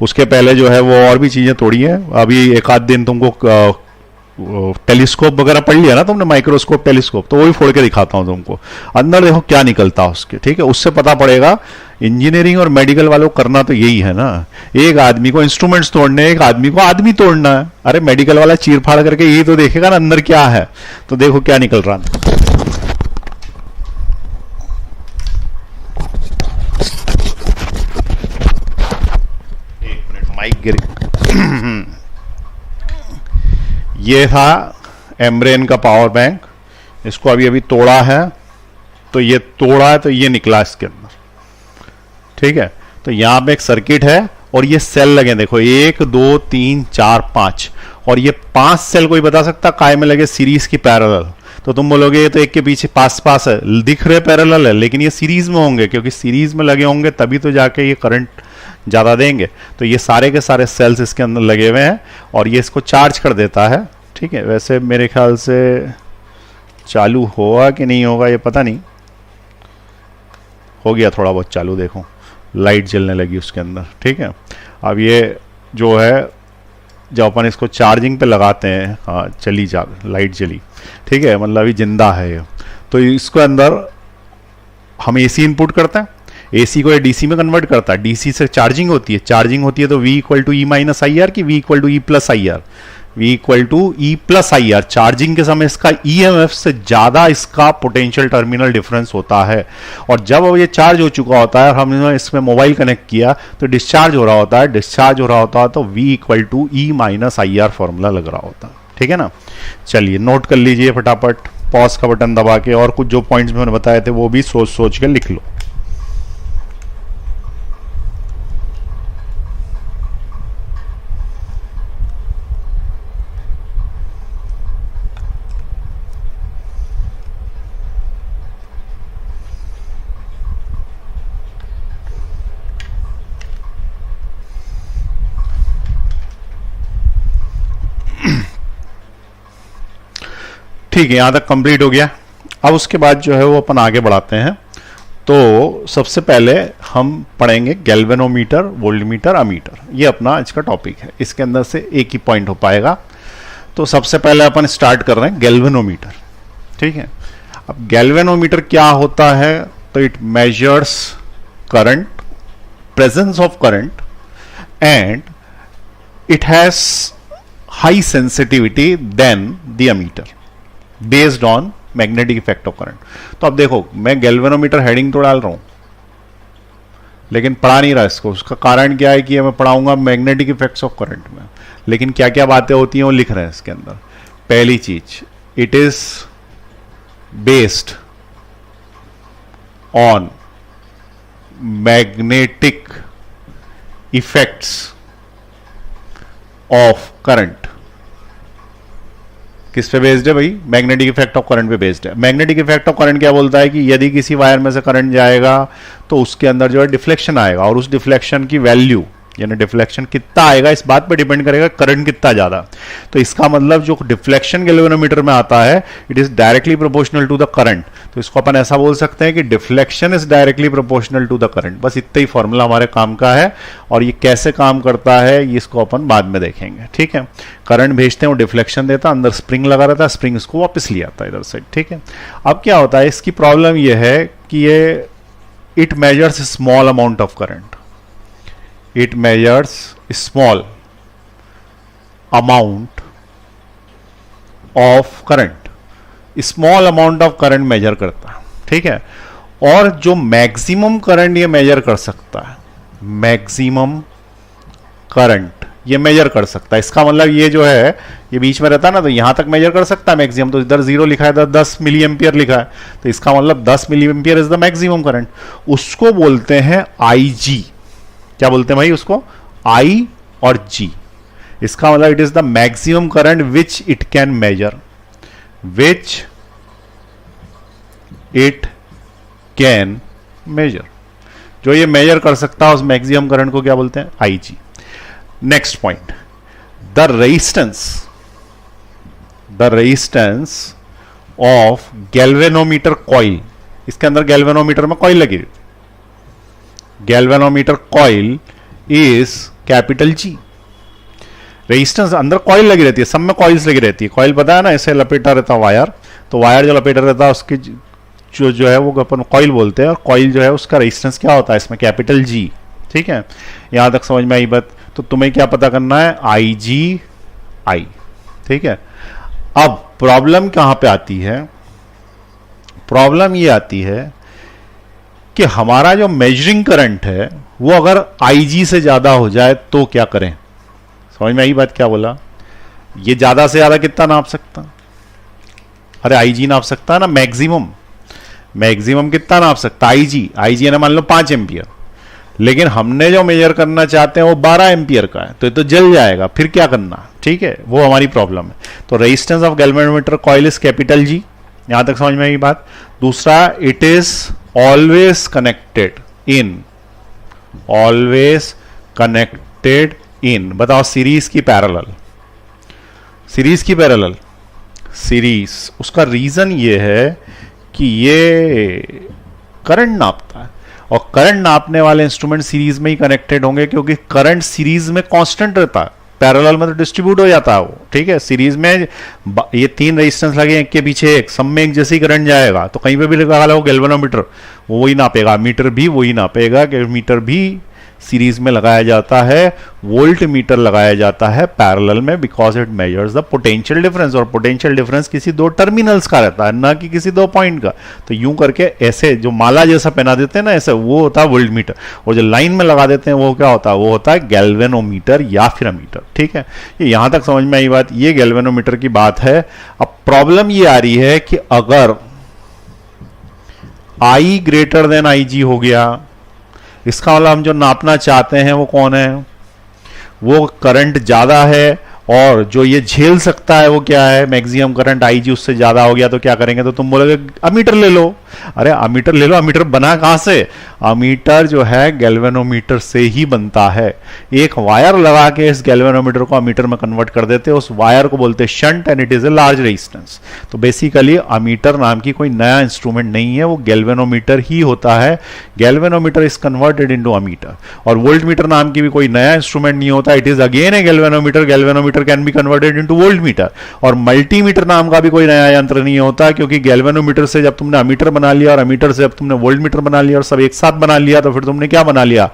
उसके पहले जो है वो और भी चीजें तोड़ी हैं। अभी एक आध दिन तुमको टेलीस्कोप वगैरह पढ़ लिया ना तुमने, माइक्रोस्कोप, टेलीस्कोप, तो वही फोड़ के दिखाता हूं तुमको। अंदर देखो क्या निकलता है उसके। ठीक है, उससे पता पड़ेगा। इंजीनियरिंग और मेडिकल वालों करना तो यही है ना, एक आदमी को इंस्ट्रूमेंट्स तोड़ने, एक आदमी को आदमी तोड़ना है। अरे मेडिकल वाला चीर फाड़ करके यही तो देखेगा ना अंदर क्या है। तो देखो क्या निकल रहा है। माइक गिर ये था एम्ब्रेन का पावर बैंक, इसको अभी तोड़ा है। तो ये तोड़ा है तो ये निकला इसके अंदर। ठीक है, तो यहां पे एक सर्किट है और ये सेल लगे, देखो 1 2 3 4 5, और ये 5 सेल कोई बता सकता काय में लगे? सीरीज की पैरेलल। तो तुम बोलोगे ये तो एक के पीछे पास है, दिख रहे पैरेलल है, लेकिन ये सीरीज में होंगे, क्योंकि सीरीज में लगे होंगे तभी तो जाके ये करंट ज़्यादा देंगे तो ये सारे के सारे सेल्स इसके अंदर लगे हुए हैं और ये इसको चार्ज कर देता है। ठीक है, वैसे मेरे ख्याल से चालू होगा कि नहीं होगा ये पता नहीं, हो गया थोड़ा बहुत चालू, देखो लाइट जलने लगी उसके अंदर। ठीक है, अब ये जो है जब अपन इसको चार्जिंग पे लगाते हैं, हाँ चली जा लाइट जली। ठीक है, मतलब अभी जिंदा है ये। तो इसके अंदर हम एसी इनपुट करते हैं, एसी को ये डीसी में कन्वर्ट करता है, डीसी से चार्जिंग होती है, चार्जिंग होती है तो V equal to E minus I R की V equal to E plus I R, V equal to E plus I R. Charging के समय इसका EMF से ज्यादा इसका पोटेंशियल टर्मिनल डिफरेंस होता है और जब ये चार्ज हो चुका होता है और हमने इसमें मोबाइल कनेक्ट किया तो डिस्चार्ज हो रहा होता है, डिस्चार्ज हो रहा होता है तो V equal to E minus I R formula लग रहा होता है। ठीक है ना, चलिए नोट कर लीजिए फटाफट, पॉज का बटन दबा के, और कुछ जो पॉइंट्स मैंने बताए थे वो भी सोच सोच के लिख लो। ठीक है, यहां तक कंप्लीट हो गया। अब उसके बाद जो है वो अपन आगे बढ़ाते हैं। तो सबसे पहले हम पढ़ेंगे गैल्वेनोमीटर, वोल्टमीटर, अमीटर। ये अपना आज का टॉपिक है, इसके अंदर से एक ही पॉइंट हो पाएगा। तो सबसे पहले अपन स्टार्ट कर रहे हैं गैल्वेनोमीटर। ठीक है, अब गैल्वेनोमीटर क्या होता है, तो it measures current, presence of current and it has high sensitivity then the ammeter based on magnetic effect of current. तो अब देखो, मैं गैल्वेनोमीटर हेडिंग तो डाल रहा हूं लेकिन पढ़ा नहीं रहा इसको। उसका कारण क्या है कि मैं पढ़ाऊंगा मैग्नेटिक इफेक्ट्स ऑफ करंट में, लेकिन क्या क्या बातें होती हैं वो लिख रहे हैं इसके अंदर। पहली चीज, it is based on magnetic effects of current. किस पे बेस्ड है भाई? मैग्नेटिक इफेक्ट ऑफ करंट पे बेस्ड है। मैग्नेटिक इफेक्ट ऑफ करंट क्या बोलता है कि यदि किसी वायर में से करंट जाएगा तो उसके अंदर जो है डिफ्लेक्शन आएगा और उस डिफ्लेक्शन की वैल्यू, यानी डिफ्लेक्शन कितना आएगा इस बात पे डिपेंड करेगा करंट कितना ज्यादा। तो इसका मतलब जो डिफ्लेक्शन गैल्वेनोमीटर में आता है it is directly proportional to the current. तो इसको अपन ऐसा बोल सकते हैं कि deflection is directly proportional to the current. बस इतना ही फॉर्मूला हमारे काम का है और ये कैसे काम करता है इसको अपन बाद में देखेंगे। ठीक है, करंट भेजते हैं, वो डिफ्लेक्शन देता, अंदर स्प्रिंग लगा रहता है, स्प्रिंग इसको वापस ले आता है इधर से। ठीक है, अब क्या होता है, इसकी प्रॉब्लम ये है कि ये it measures small amount of current, it measures small amount of current, small amount of current measure करता है। ठीक है, और जो मैक्सिमम करंट ये मेजर कर सकता है, मैक्सिमम करंट ये मेजर कर सकता है। इसका मतलब ये जो है ये बीच में रहता है ना, तो यहां तक मेजर कर सकता है मैक्सिमम। तो इधर 0 लिखा है, इधर 10 मिली एम्पियर लिखा है, तो इसका मतलब 10 milli ampere is the maximum current. उसको बोलते हैं IG। क्या बोलते हैं भाई उसको? I और G। इसका मतलब it is the maximum current which it can measure, which it can measure. जो ये मेजर कर सकता है उस मैक्सिमम करंट को क्या बोलते हैं? IG। Next point, the resistance of galvanometer coil. इसके अंदर गैल्वेनोमीटर में कॉइल लगी, galvanometer coil is capital G। Resistance अंदर कॉइल लगी रहती है, सब में कॉइल्स लगी रहती है। कॉइल पता है ना, ऐसे लपेटा रहता है वायर, तो वायर जो लपेटा रहता है उसकी जो है वो अपन कॉइल बोलते हैं। और कॉइल जो है उसका रेजिस्टेंस क्या होता है इसमें? Capital G। ठीक है, यहां तक समझ में आई बात? तो तुम्हें क्या पता करना है? IGI। ठीक है, अब प्रॉब्लम कहां पे आती है? प्रॉब्लम ये आती है कि हमारा जो मेजरिंग करंट है वो अगर IG से ज्यादा हो जाए तो क्या करें? समझ में आई बात? क्या बोला? ये ज्यादा से ज्यादा कितना नाप सकता? अरे IG नाप सकता है ना, मैक्सिमम। मैक्सिमम कितना नाप सकता? IG है ना, मान लो 5 एम्पियर, लेकिन हमने जो मेजर करना चाहते हैं वो 12 एम्पियर का है, तो ये तो जल जाएगा, फिर क्या करना? ठीक है, वो हमारी प्रॉब्लम है। तो resistance of galvanometer coil is capital G। यहां तक समझ में आई बात? दूसरा, it is always connected connected in, बताओ सीरीज की पैरेलल, सीरीज की पैरेलल, सीरीज। उसका रीजन ये है कि ये करंट नापता है, और करंट नापने वाले इंस्ट्रूमेंट सीरीज में ही कनेक्टेड होंगे, क्योंकि करंट सीरीज में कांस्टेंट रहता है, पैरेलल में तो डिस्ट्रीब्यूट हो जाता है वो, ठीक है। सीरीज में ये 3 रेजिस्टेंस लगे एक के पीछे एक, सब में एक जैसे करंट जाएगा, तो कहीं पे भी लगा लो गैल्वेनोमीटर वो वही नापेगा, मीटर भी वही नापेगा, कि मीटर भी सीरीज में लगाया जाता है, वोल्ट मीटर लगाया जाता है पैरेलल में, because it measures the potential difference, और पोटेंशियल डिफरेंस किसी 2 टर्मिनल्स का रहता है, ना कि किसी 2 पॉइंट का। तो यूं करके ऐसे जो माला जैसा पहना देते हैं ना ऐसे, वो होता है वोल्ट मीटर, और जो लाइन में लगा देते हैं वो क्या होता है, वो होता है गैल्वेनोमीटर या फिर अमीटर, ठीक है। ये यहां तक समझ में आई बात, ये गैल्वेनोमीटर की बात है। अब प्रॉब्लम ये आ रही है कि अगर I ग्रेटर देन IG हो गया, इसका मतलब हम जो नापना चाहते हैं वो कौन है, वो करंट ज्यादा है, और जो ये झेल सकता है वो क्या है, मैक्सिमम करंट IG उससे ज्यादा हो गया, तो क्या करेंगे, तो तुम बोलोगे अमीटर ले लो। अरे अमीटर ले लो, अमीटर बना कहां से, अमीटर जो है गैल्वेनोमीटर से ही बनता है। एक वायर लगा के इस गैल्वेनोमीटर को अमीटर में कन्वर्ट कर देते हैं, उस वायर को बोलते हैं shunt, and it is a large resistance. तो बेसिकली अमीटर नाम की कोई नया इंस्ट्रूमेंट नहीं है, वो गैल्वेनोमीटर ही होता है। Galvanometer is converted into ammeter. और वोल्ट मीटर नाम की भी कोई नया इंस्ट्रूमेंट नहीं होता, it is again A galvanometer. Galvanometer can be converted into volt meter. और मल्टीमीटर नाम का भी कोई नया यंत्र नहीं होता, क्योंकि गैल्वेनोमीटर से जब तुमने अमीटर बना लिया, और अमीटर से जब तुमने वोल्ट मीटर बना लिया, और सब एक साथ बना लिया, तो फिर तुमने क्या बना लिया,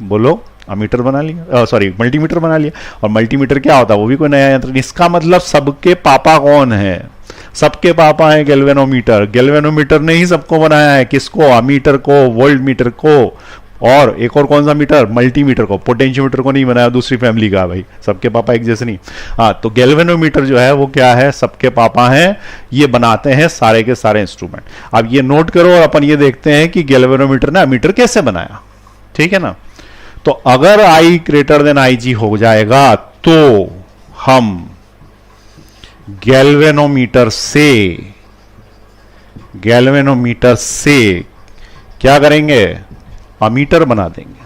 बोलो, अमीटर बना लिया, सॉरी मल्टीमीटर बना लिया। और मल्टीमीटर क्या होता है, वो भी कोई नया यंत्र नहीं। इसका मतलब सबके पापा कौन है, सबके पापा है गैल्वेनोमीटर। गैल्वेनोमीटर ने ही सबको बनाया है, किसको, अमीटर को, वोल्ट मीटर को, और एक और कौन सा मीटर, मल्टीमीटर को। पोटेंशियोमीटर को नहीं बनाया, दूसरी फैमिली का, भाई सबके पापा एक जैसे नहीं। हाँ, तो गैल्वेनोमीटर जो है वो क्या है, सबके पापा हैं, ये बनाते हैं सारे के सारे इंस्ट्रूमेंट। अब ये नोट करो, और अपन ये देखते हैं कि गैल्वेनोमीटर ने अमीटर कैसे बनाया, ठीक है ना। तो अगर I ग्रेटर देन IG हो जाएगा, तो हम गैल्वेनोमीटर से क्या करेंगे, अमीटर बना देंगे।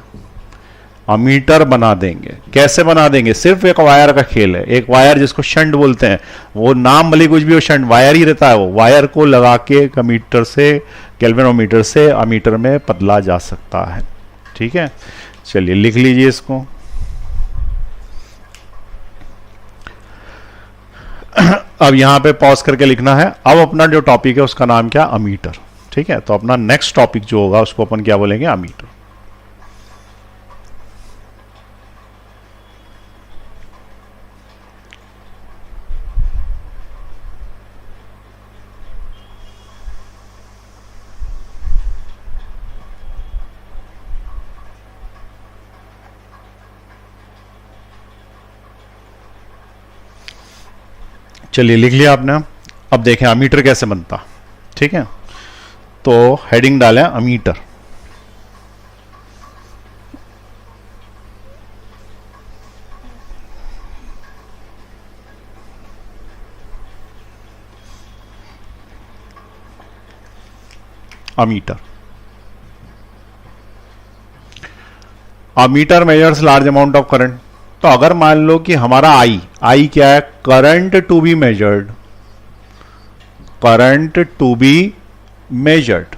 अमीटर बना देंगे, कैसे बना देंगे, सिर्फ एक वायर का खेल है। एक वायर जिसको शंट बोलते हैं, वो नाम भले कुछ भी हो, शंट वायर ही रहता है। वो वायर को लगा के अमीटर से, गैल्वेनोमीटर से अमीटर में बदला जा सकता है, ठीक है। चलिए लिख लीजिए इसको। अब यहां पे पॉज करके लिखना है। अब अपना जो टॉपिक है उसका नाम क्या, अमीटर, ठीक है। तो अपना नेक्स्ट टॉपिक जो होगा उसको अपन क्या बोलेंगे, अमीटर। चलिए लिख लिया आपने। अब देखें अमीटर कैसे बनता, ठीक है। तो हेडिंग डालें ammeter. Ammeter, ammeter measures large amount of current. तो अगर मान लो कि हमारा आई क्या है, current to be measured, current to be measured,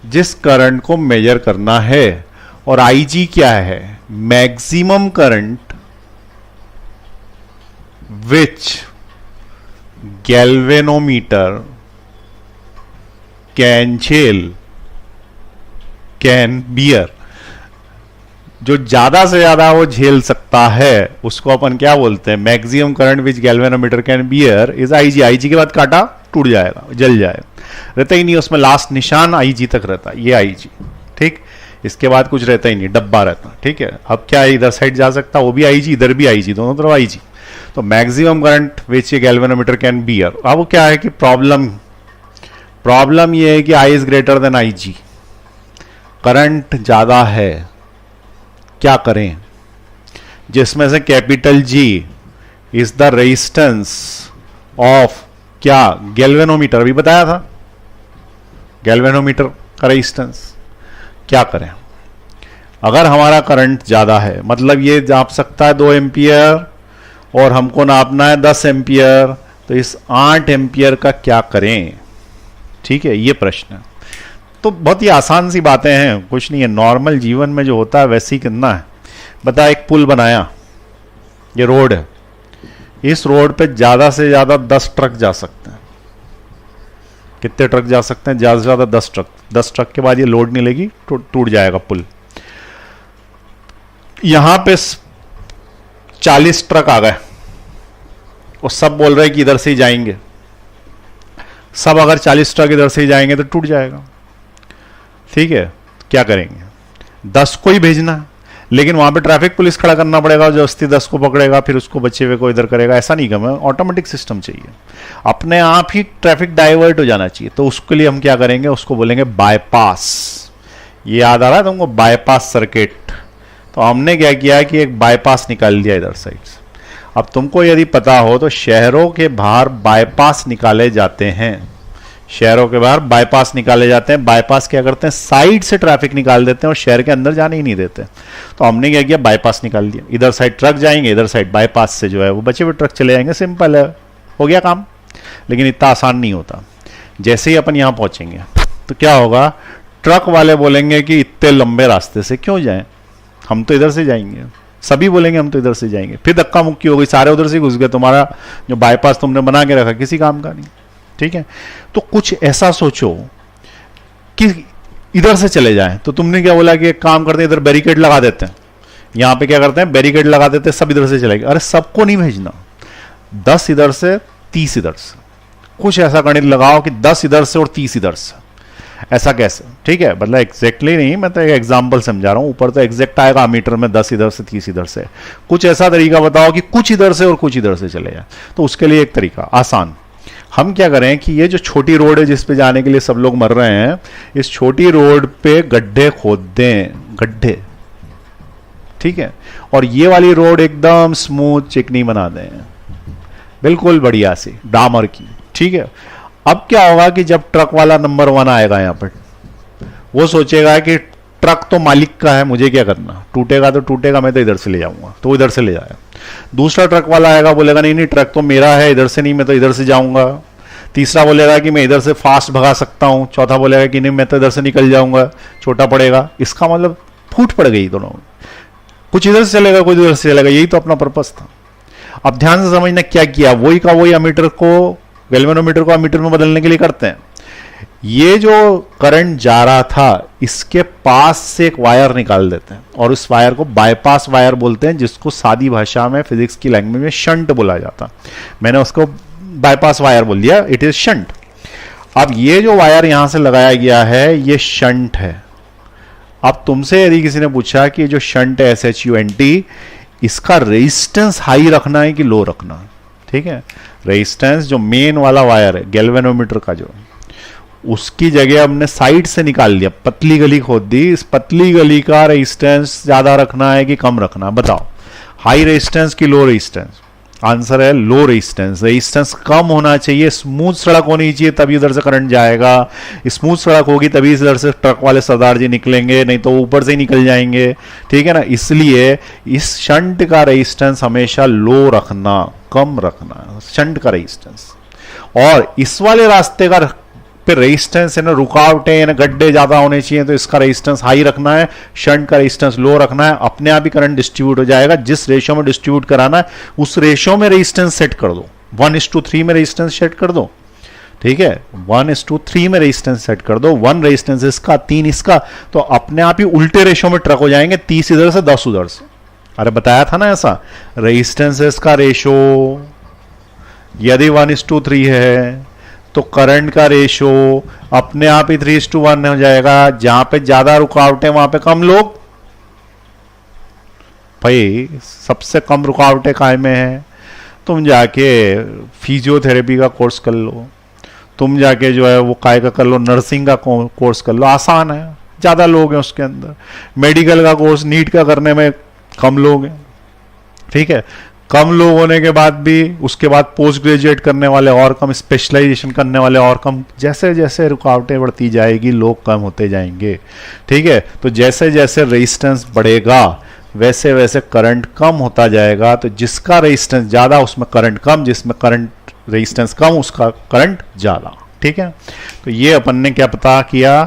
जिस करंट को मेजर करना है। और IG क्या है, maximum current which galvanometer can झेल, कैन बियर, जो ज्यादा से ज्यादा वो झेल सकता है उसको अपन क्या बोलते हैं, maximum current which galvanometer can bear is IG। IG के बाद काटा टूट जाएगा, जल जाएगा, रहता ही नहीं उसमें, लास्ट निशान IG तक रहता है, ये IG, ठीक। इसके बाद कुछ रहता ही नहीं, डब्बा रहता, ठीक है। अब क्या है, इधर साइड जा सकता, वो भी IG, इधर भी IG, दोनों तरफ IG। तो maximum current which galvanometer can bear. अब वो क्या है कि प्रॉब्लम ये है कि I is greater than IG, current ज्यादा है, क्या करें, जिसमें से capital G is the resistance of क्या, गैल्वेनोमीटर, अभी बताया था गैल्वेनोमीटर का रेजिस्टेंस। क्या करें, अगर हमारा करंट ज़्यादा है, मतलब ये नाप सकता है 2 एम्पियर और हमको नापना है 10 एम्पियर, तो इस 8 एम्पियर का क्या करें? ठीक है, ये प्रश्न है। तो बहुत ही आसान सी बातें हैं, कुछ नहीं है, नॉर्मल जीवन में जो होता है वैसे ही करना है। बता, एक पुल बनाया, ये रोड है, इस रोड पे ज़्यादा से ज़्यादा 10 ट्रक जा सकते हैं। कितने ट्रक जा सकते हैं? ज़्यादा से ज़्यादा 10 ट्रक। 10 ट्रक के बाद ये लोड नहीं लेगी, टूट जाएगा पुल। यहां पे 40 ट्रक आ गए और सब बोल रहे हैं कि इधर से ही जाएंगे। सब अगर 40 ट्रक इधर से ही जाएंगे तो टूट जाएगा। ठीक है, क्या करेंगे? 10 को ही भेजना है, लेकिन वहां पे ट्रैफिक पुलिस खड़ा करना पड़ेगा, जो 10 को पकड़ेगा, फिर उसको बचे हुए को इधर करेगा। ऐसा नहीं करना, ऑटोमेटिक सिस्टम चाहिए, अपने आप ही ट्रैफिक डाइवर्ट हो जाना चाहिए। तो उसके लिए हम क्या करेंगे? उसको बोलेंगे बाईपास। ये याद आ रहा है तुमको? Bypass circuit. तो हमने क्या किया कि एक बाईपास निकाल दिया इधर साइड से। अब तुमको यदि पता हो तो शहरों के बाहर बाईपास निकाले जाते हैं, शहरों के बाहर बाईपास निकाले जाते हैं। बाईपास क्या करते हैं? साइड से ट्रैफिक निकाल देते हैं और शहर के अंदर जाने ही नहीं देते। तो हमने क्या किया? बाईपास निकाल दिया। इधर साइड ट्रक जाएंगे, इधर साइड बाईपास से जो है वो बचे हुए ट्रक चले जाएंगे। सिंपल है, हो गया काम। लेकिन इतना आसान नहीं होता। जैसे ही अपन यहां पहुंचेंगे तो क्या होगा? ट्रक वाले बोलेंगे कि इतने लंबे रास्ते से क्यों जाएं, हम तो इधर से जाएंगे। सभी बोलेंगे हम तो इधर से जाएंगे। फिर धक्का मुक्की हो गई, सारे उधर से घुस गए। तुम्हारा जो बाईपास तुमने बना के रखा किसी काम का नहीं। ठीक है, तो कुछ ऐसा सोचो कि इधर से चले जाएं। तो तुमने क्या बोला कि एक काम करते हैं, इधर बैरिकेड लगा देते हैं। यहां पे क्या करते हैं? बैरिकेड लगा देते हैं, सब इधर से चलेंगे। अरे सबको नहीं भेजना, 10 इधर से 30 इधर से। कुछ ऐसा गणित लगाओ कि 10 इधर से और 30 इधर से। ऐसा कैसे? ठीक है, मतलब एग्जैक्टली नहीं, मैं तो एक एग्जाम्पल समझा रहा हूं। ऊपर तो एग्जैक्ट आएगा मीटर में, 10 इधर से 30 इधर से। कुछ ऐसा तरीका बताओ कि कुछ इधर से और कुछ इधर से चले जाए। तो उसके लिए एक तरीका आसान, हम क्या करें कि ये जो छोटी रोड है जिस पे जाने के लिए सब लोग मर रहे हैं, इस छोटी रोड पे गड्ढे खोद दें, गड्ढे। ठीक है, और ये वाली रोड एकदम स्मूथ चिकनी बना दें, बिल्कुल बढ़िया सी डामर की। ठीक है, अब क्या होगा कि जब ट्रक वाला नंबर 1 आएगा यहां पर, वो सोचेगा कि ट्रक तो मालिक का है, मुझे क्या करना, टूटेगा तो टूटेगा, मैं तो इधर से ले जाऊंगा, तो इधर से ले जाएगा। दूसरा ट्रक वाला आएगा, बोलेगा नहीं नहीं ट्रक तो मेरा है, इधर से नहीं, मैं तो इधर से जाऊंगा। तीसरा बोलेगा कि मैं इधर से फास्ट भगा सकता हूं। चौथा बोलेगा कि नहीं मैं तो इधर से निकल जाऊंगा, छोटा पड़ेगा। इसका मतलब फूट पड़ गई दोनों, कुछ इधर से चलेगा कुछ इधर से चलेगा। यही तो अपना पर्पस था। अब ध्यान से समझना क्या किया, वही का वही अमीटर को, गैल्वेनोमीटर को अमीटर में बदलने के लिए करते हैं। ये जो करंट जा रहा था इसके पास से एक वायर निकाल देते हैं और उस वायर को बाईपास वायर बोलते हैं, जिसको सादी भाषा में फिजिक्स की लैंग्वेज में शंट बोला जाता। मैंने उसको बाईपास वायर बोल दिया, इट इज शंट। अब ये जो वायर यहां से लगाया गया है ये शंट है। अब तुमसे यदि किसी ने पूछा कि जो शंट है SHUNT, इसका रेजिस्टेंस हाई रखना है कि लो रखना? ठीक है, रेजिस्टेंस जो मेन वाला वायर है गैल्वेनोमीटर का, जो उसकी जगह हमने साइड से निकाल दिया, पतली गली खोद दी। इस पतली गली का रेजिस्टेंस ज्यादा रखना है कि कम रखना? बताओ, हाई रेजिस्टेंस की लो रेजिस्टेंस? आंसर है लो रेजिस्टेंस। रेजिस्टेंस कम होना चाहिए, स्मूथ सड़क होनी चाहिए, तभी उधर से करंट जाएगा। स्मूथ सड़क होगी तभी इधर से ट्रक वाले सरदार जी निकलेंगे, नहीं तो ऊपर से ही निकल जाएंगे। ठीक है ना, इसलिए इस शंट का रेजिस्टेंस हमेशा लो रखना, कम रखना, शंट का रेजिस्टेंस। और इस वाले रास्ते का पे रेजिस्टेंस है ना, रुकावटें या गड्ढे ज्यादा होने चाहिए, तो इसका रेजिस्टेंस हाई रखना है, शंट का रेजिस्टेंस लो रखना है। अपने आप ही करंट डिस्ट्रीब्यूट हो जाएगा। जिस रेशियो में डिस्ट्रीब्यूट कराना है उस रेशियो में रेजिस्टेंस सेट कर दो। 1:3 में रेजिस्टेंस सेट कर दो। ठीक है, 1:3 में रेजिस्टेंस सेट कर दो। 1 रेजिस्टेंस इसका, 3 इसका, तो अपने आप ही उल्टे रेशियो में ट्रक हो जाएंगे, 30 इधर से 10 उधर से। अरे बताया था ना ऐसा, रेजिस्टेंस का रेशियो यदि 1:3 है तो करंट का रेशो अपने आप ही 3:1 हो जाएगा। जहां पे ज्यादा रुकावटें वहां पे कम लोग। भाई सबसे कम रुकावटें काय में है? तुम जाके फिजियोथेरेपी का कोर्स कर लो, तुम जाके जो है वो काय का कर लो, नर्सिंग का कोर्स कर लो, आसान है, ज्यादा लोग हैं उसके अंदर। मेडिकल का कोर्स नीट का करने में कम लोग हैं। ठीक है, कम लोग होने के बाद भी उसके बाद पोस्ट ग्रेजुएट करने वाले और कम, स्पेशलाइजेशन करने वाले और कम, जैसे जैसे रुकावटें बढ़ती जाएगी लोग कम होते जाएंगे। ठीक है, तो जैसे जैसे रेजिस्टेंस बढ़ेगा वैसे वैसे करंट कम होता जाएगा। तो जिसका रेजिस्टेंस ज़्यादा उसमें करंट कम, जिसमें करंट रेजिस्टेंस कम उसका करंट ज़्यादा। ठीक है, तो ये अपन ने क्या पता किया,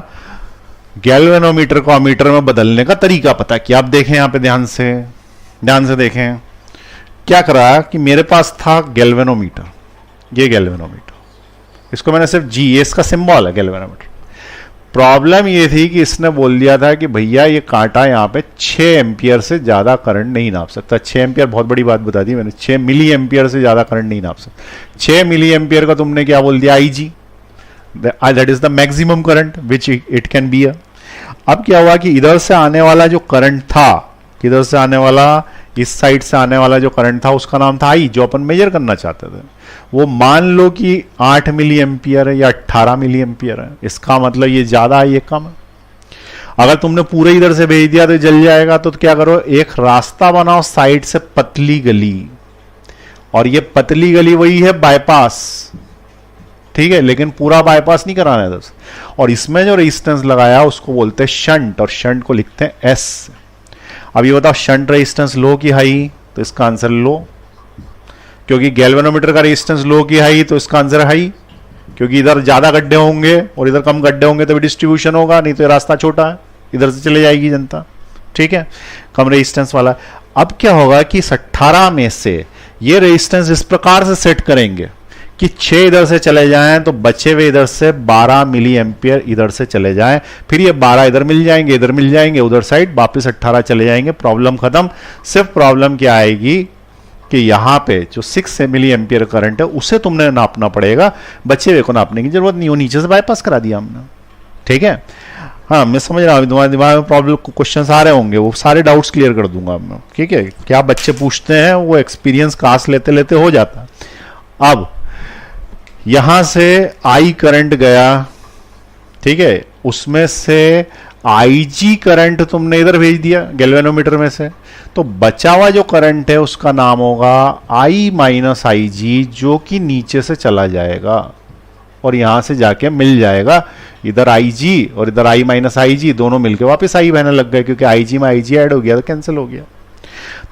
गैल्वेनोमीटर को अमीटर में बदलने का तरीका पता किया। आप देखें यहाँ पे ध्यान से देखें क्या करा कि मेरे पास था गैल्वेनोमीटर, ये गैल्वेनोमीटर, इसको मैंने सिर्फ जी, ये इसका सिंबल है गैल्वेनोमीटर। प्रॉब्लम ये थी कि इसने बोल दिया था कि भैया ये कांटा यहाँ पे 6 एम्पियर से ज़्यादा करंट नहीं नाप सकता। 6 एम्पियर बहुत बड़ी बात बता दी मैंने, 6 मिली एम्पियर से ज़्यादा करंट नहीं नाप सकता। 6 मिली एम्पियर का तुमने क्या बोल दिया, IG, that is the maximum current which it can be. अब क्या हुआ कि इधर से आने वाला जो करंट था, इधर से आने वाला, इस साइड से आने वाला जो करंट था उसका नाम था I, जो अपन मेजर करना चाहते थे। वो मान लो कि 8 मिली एम्पियर है या 18 मिली एम्पियर है, इसका मतलब ये ज्यादा है ये कम है। अगर तुमने पूरे इधर से भेज दिया तो जल जाएगा, तो क्या करो, एक रास्ता बनाओ साइड से पतली गली, और ये पतली गली वही है बाईपास। ठीक है, लेकिन पूरा बाईपास नहीं कराना है इधर से। और इसमें जो रेजिस्टेंस लगाया उसको बोलते हैं शंट, और शंट को लिखते हैं S। अब ये बताओ शंट रेजिस्टेंस लो की हाई, तो इसका आंसर लो, क्योंकि गैल्वेनोमीटर का रेजिस्टेंस लो की हाई, तो इसका आंसर हाई, क्योंकि इधर ज्यादा गड्ढे होंगे और इधर कम गड्ढे होंगे तभी डिस्ट्रीब्यूशन होगा, नहीं तो ये रास्ता छोटा है, इधर से चले जाएगी जनता। ठीक है, कम रेजिस्टेंस वाला। अब क्या होगा कि इस 18 में से ये रेजिस्टेंस इस प्रकार से सेट करेंगे कि 6 इधर से चले जाएं तो बचे हुए इधर से 12 मिली एम्पियर इधर से चले जाएं, फिर ये 12 इधर मिल जाएंगे, इधर मिल जाएंगे, उधर साइड वापस 18 चले जाएंगे। प्रॉब्लम खत्म। सिर्फ प्रॉब्लम क्या आएगी कि यहां पे जो 6 मिली एम्पियर करंट है उसे तुमने नापना पड़ेगा, बचे हुए को नापने की जरूरत नहीं, वो नीचे से बाईपास करा दिया हमने। ठीक है, हाँ मैं समझ रहा हूँ, तुम्हारे दिमाग में प्रॉब्लम क्वेश्चन आ रहे होंगे, वो सारे डाउट्स क्लियर कर दूंगा मैं। ठीक है, क्या बच्चे पूछते हैं वो एक्सपीरियंस क्लास लेते लेते हो जाता है। अब यहां से I करंट गया, ठीक है, उसमें से IG करंट तुमने इधर भेज दिया गैल्वेनोमीटर में से, तो बचा हुआ जो करंट है उसका नाम होगा I माइनस IG, जो कि नीचे से चला जाएगा और यहां से जाके मिल जाएगा इधर IG और इधर I माइनस IG, दोनों मिलके वापस I बहने लग गए, क्योंकि IG में IG ऐड हो गया तो कैंसिल हो गया।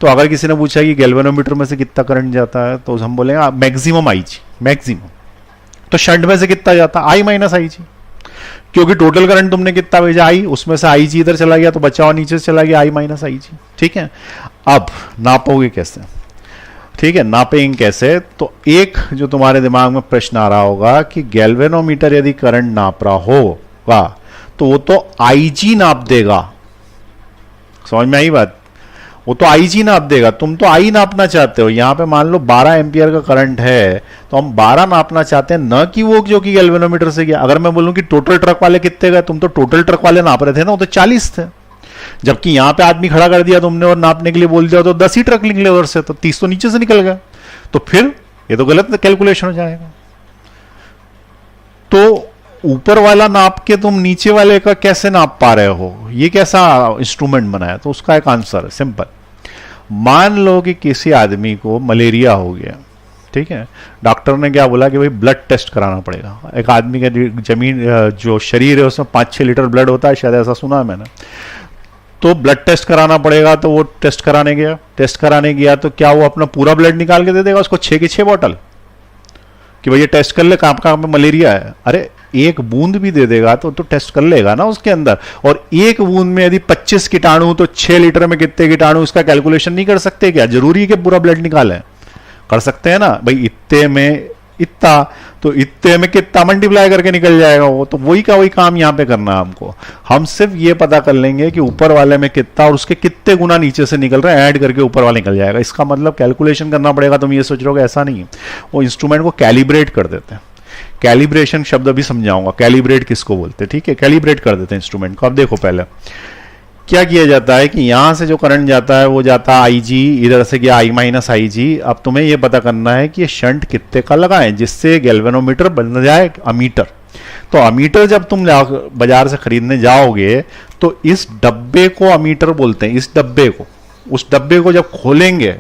तो अगर किसी ने पूछा कि गैल्वेनोमीटर में से कितना करंट जाता है, तो हम बोलेंगे मैक्सिमम IG, मैक्सिमम। तो शंट में से कितना जाता है, I माइनस IG, क्योंकि टोटल करंट तुमने कितना भेजा I, उसमें से IG इधर चला गया तो बचा हुआ नीचे से चला गया I माइनस IG। ठीक है, अब नापोगे कैसे? ठीक है, नापेंगे कैसे? तो एक जो तुम्हारे दिमाग में प्रश्न आ रहा होगा कि गैल्वेनोमीटर यदि करंट नाप रहा होगा तो वो तो IG नाप देगा, समझ में आई बात? वो तो IG नाप देगा, तुम तो I नापना चाहते हो। यहां पे मान लो 12 एम्पियर का करंट है तो हम 12 नापना चाहते हैं, न कि वो जो कि गैल्वेनोमीटर से गया। अगर मैं बोलूं कि टोटल ट्रक वाले कितने गए, तुम तो टोटल ट्रक वाले नाप रहे थे ना, वो तो 40 थे, जबकि यहां पे आदमी खड़ा कर दिया तुमने और नापने के लिए बोल दिया तो 10 ही ट्रक निकले उधर से, तो 30 तो नीचे से निकल गया। तो फिर ये तो गलत कैलकुलेशन हो जाएगा। तो ऊपर वाला नाप के तुम नीचे वाले का कैसे नाप पा रहे हो, ये कैसा इंस्ट्रूमेंट बनाया? तो उसका एक आंसर है सिंपल। मान लो कि किसी आदमी को मलेरिया हो गया, ठीक है, डॉक्टर ने क्या बोला कि भाई ब्लड टेस्ट कराना पड़ेगा। एक आदमी का जमीन जो शरीर है उसमें 5-6 लीटर ब्लड होता है, शायद ऐसा सुना है मैंने। तो ब्लड टेस्ट कराना पड़ेगा, तो वो टेस्ट कराने गया। टेस्ट कराने गया तो क्या वो अपना पूरा ब्लड निकाल के दे देगा उसको 6 की 6 बॉटल कि भाई ये टेस्ट कर ले कहाँ कहाँ पे मलेरिया है? अरे एक बूंद भी दे देगा तो टेस्ट कर लेगा ना उसके अंदर। और एक बूंद में यदि 25 कीटाणु तो 6 लीटर में कितने कीटाणु, इसका कैलकुलेशन नहीं कर सकते क्या? जरूरी है कि पूरा ब्लड निकालें? कर सकते हैं ना भाई, इतने में इतना तो इतने में कितना मल्टीप्लाई करके निकल जाएगा वो। तो वही का वही काम यहां पे करना है हमको। हम सिर्फ ये पता कर लेंगे कि ऊपर वाले में कितना और उसके कितने गुना नीचे से निकल रहा है, ऐड करके ऊपर वाला निकल जाएगा। इसका मतलब कैलकुलेशन करना पड़ेगा। तुम ये सोच रहे हो कि ऐसा नहीं, वो इंस्ट्रूमेंट को कैलिब्रेट कर देते हैं। कैलिब्रेशन शब्द अभी समझाऊंगा, कैलिब्रेट किसको बोलते हैं। ठीक है, कैलिब्रेट कर देते हैं इंस्ट्रूमेंट को। अब देखो पहले क्या किया जाता है कि यहां से जो करंट जाता है वो जाता है IG, इधर से गया I माइनस IG। अब तुम्हें यह पता करना है कि ये शंट कितने का लगाएं जिससे गैल्वेनोमीटर बन जाए अमीटर। तो अमीटर जब तुम बाजार से खरीदने जाओगे तो इस डब्बे को अमीटर बोलते हैं। इस डब्बे को, उस डब्बे को जब खोलेंगे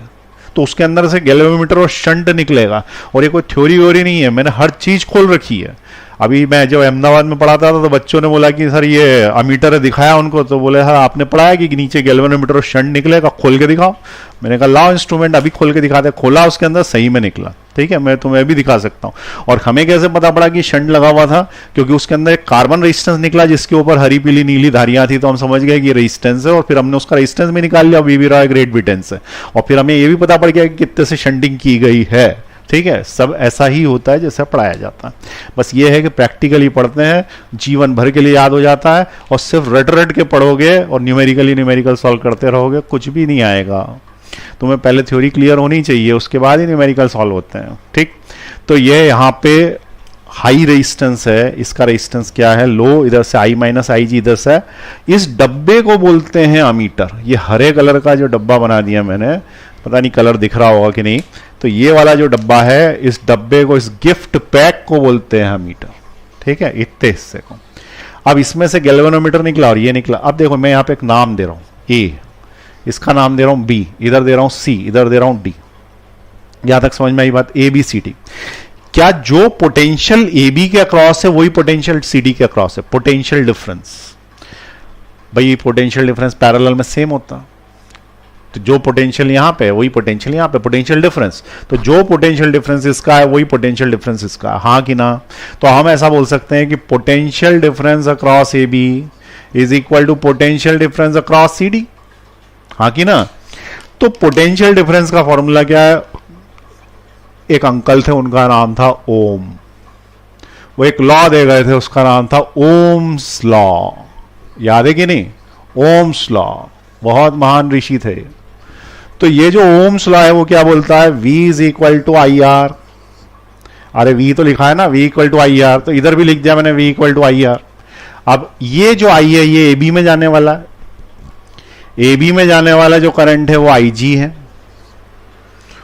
तो उसके अंदर से गैल्वेनोमीटर और शंट निकलेगा। और ये कोई थ्योरी व्योरी नहीं है, मैंने हर चीज खोल रखी है। अभी मैं जब अहमदाबाद में पढ़ाता था तो बच्चों ने बोला कि सर ये अमीटर दिखाया उनको, तो बोले सर आपने पढ़ाया कि नीचे गैल्वेनोमीटर और शंट निकलेगा, खोल के दिखाओ। मैंने कहा लाओ इंस्ट्रूमेंट अभी खोल के दिखाते। खोला, उसके अंदर सही में निकला। ठीक है, मैं तुम्हें भी दिखा सकता हूँ। और हमें कैसे पता पड़ा कि शंट लगा हुआ था? क्योंकि उसके अंदर एक कार्बन रेजिस्टेंस निकला जिसके ऊपर हरी पीली नीली धारियां थी, तो हम समझ गए कि रेजिस्टेंस है। और फिर हमने उसका रेजिस्टेंस भी निकाल लिया, वी रहा है ग्रेट बिटेंस से। और फिर हमें ये भी पता पड़ गया कि कितने से शंटिंग की गई है। ठीक है, सब ऐसा ही होता है जैसे पढ़ाया जाता है। बस ये है कि प्रैक्टिकली पढ़ते हैं, जीवन भर के लिए याद हो जाता है। और सिर्फ रट रट के पढ़ोगे और न्यूमेरिकल सॉल्व करते रहोगे, कुछ भी नहीं आएगा। तुम्हें पहले थ्योरी क्लियर होनी चाहिए, उसके बाद ही न्यूमेरिकल सॉल्व होते हैं। ठीक, तो ये यहाँ पे हाई रेजिस्टेंस है, इसका रेजिस्टेंस क्या है? लो। इधर से आई माइनस आई जी इधर से। इस डब्बे को बोलते हैं अमीटर। ये हरे कलर का जो डब्बा बना दिया मैंने, पता नहीं कलर दिख रहा होगा कि नहीं, तो ये वाला जो डब्बा है, इस डब्बे को, इस गिफ्ट पैक को बोलते हैं अमीटर। ठीक है, इतने हिस्से को। अब इसमें से गैल्वेनोमीटर निकला और ये निकला। अब देखो मैं यहाँ पे एक नाम दे रहा हूं ए, इसका नाम दे रहा हूं बी, इधर दे रहा हूं सी, इधर दे रहा हूं डी। यहां तक समझ में आई बात? A B C D. क्या जो पोटेंशियल ए बी के अक्रॉस है वही पोटेंशियल सी डी के अक्रॉस है? Potential difference. भाई पोटेंशियल डिफरेंस पैरेलल में सेम होता, तो जो पोटेंशियल यहां पे है वही पोटेंशियल यहां पे, पोटेंशियल डिफरेंस। तो जो पोटेंशियल डिफरेंस इसका है वही पोटेंशियल डिफरेंस इसका है, हाँ कि ना? तो हम ऐसा बोल सकते हैं कि potential difference across A B is equal to potential difference across C D, हाँ कि ना? तो पोटेंशियल डिफरेंस का फॉर्मूला क्या है? एक अंकल थे, उनका नाम था ओम। वो एक लॉ दे गए थे, उसका नाम था ओम्स लॉ। याद है कि नहीं? ओम्स लॉ, बहुत महान ऋषि थे। तो ये जो ओम्स लॉ है वो क्या बोलता है? V is equal to I R. अरे V तो लिखा है ना, V equal to I R, तो इधर भी लिख दिया मैंने V equal to I R. अब ये जो I है ये AB में जाने वाला है। AB में जाने वाला जो करंट है वो IG है,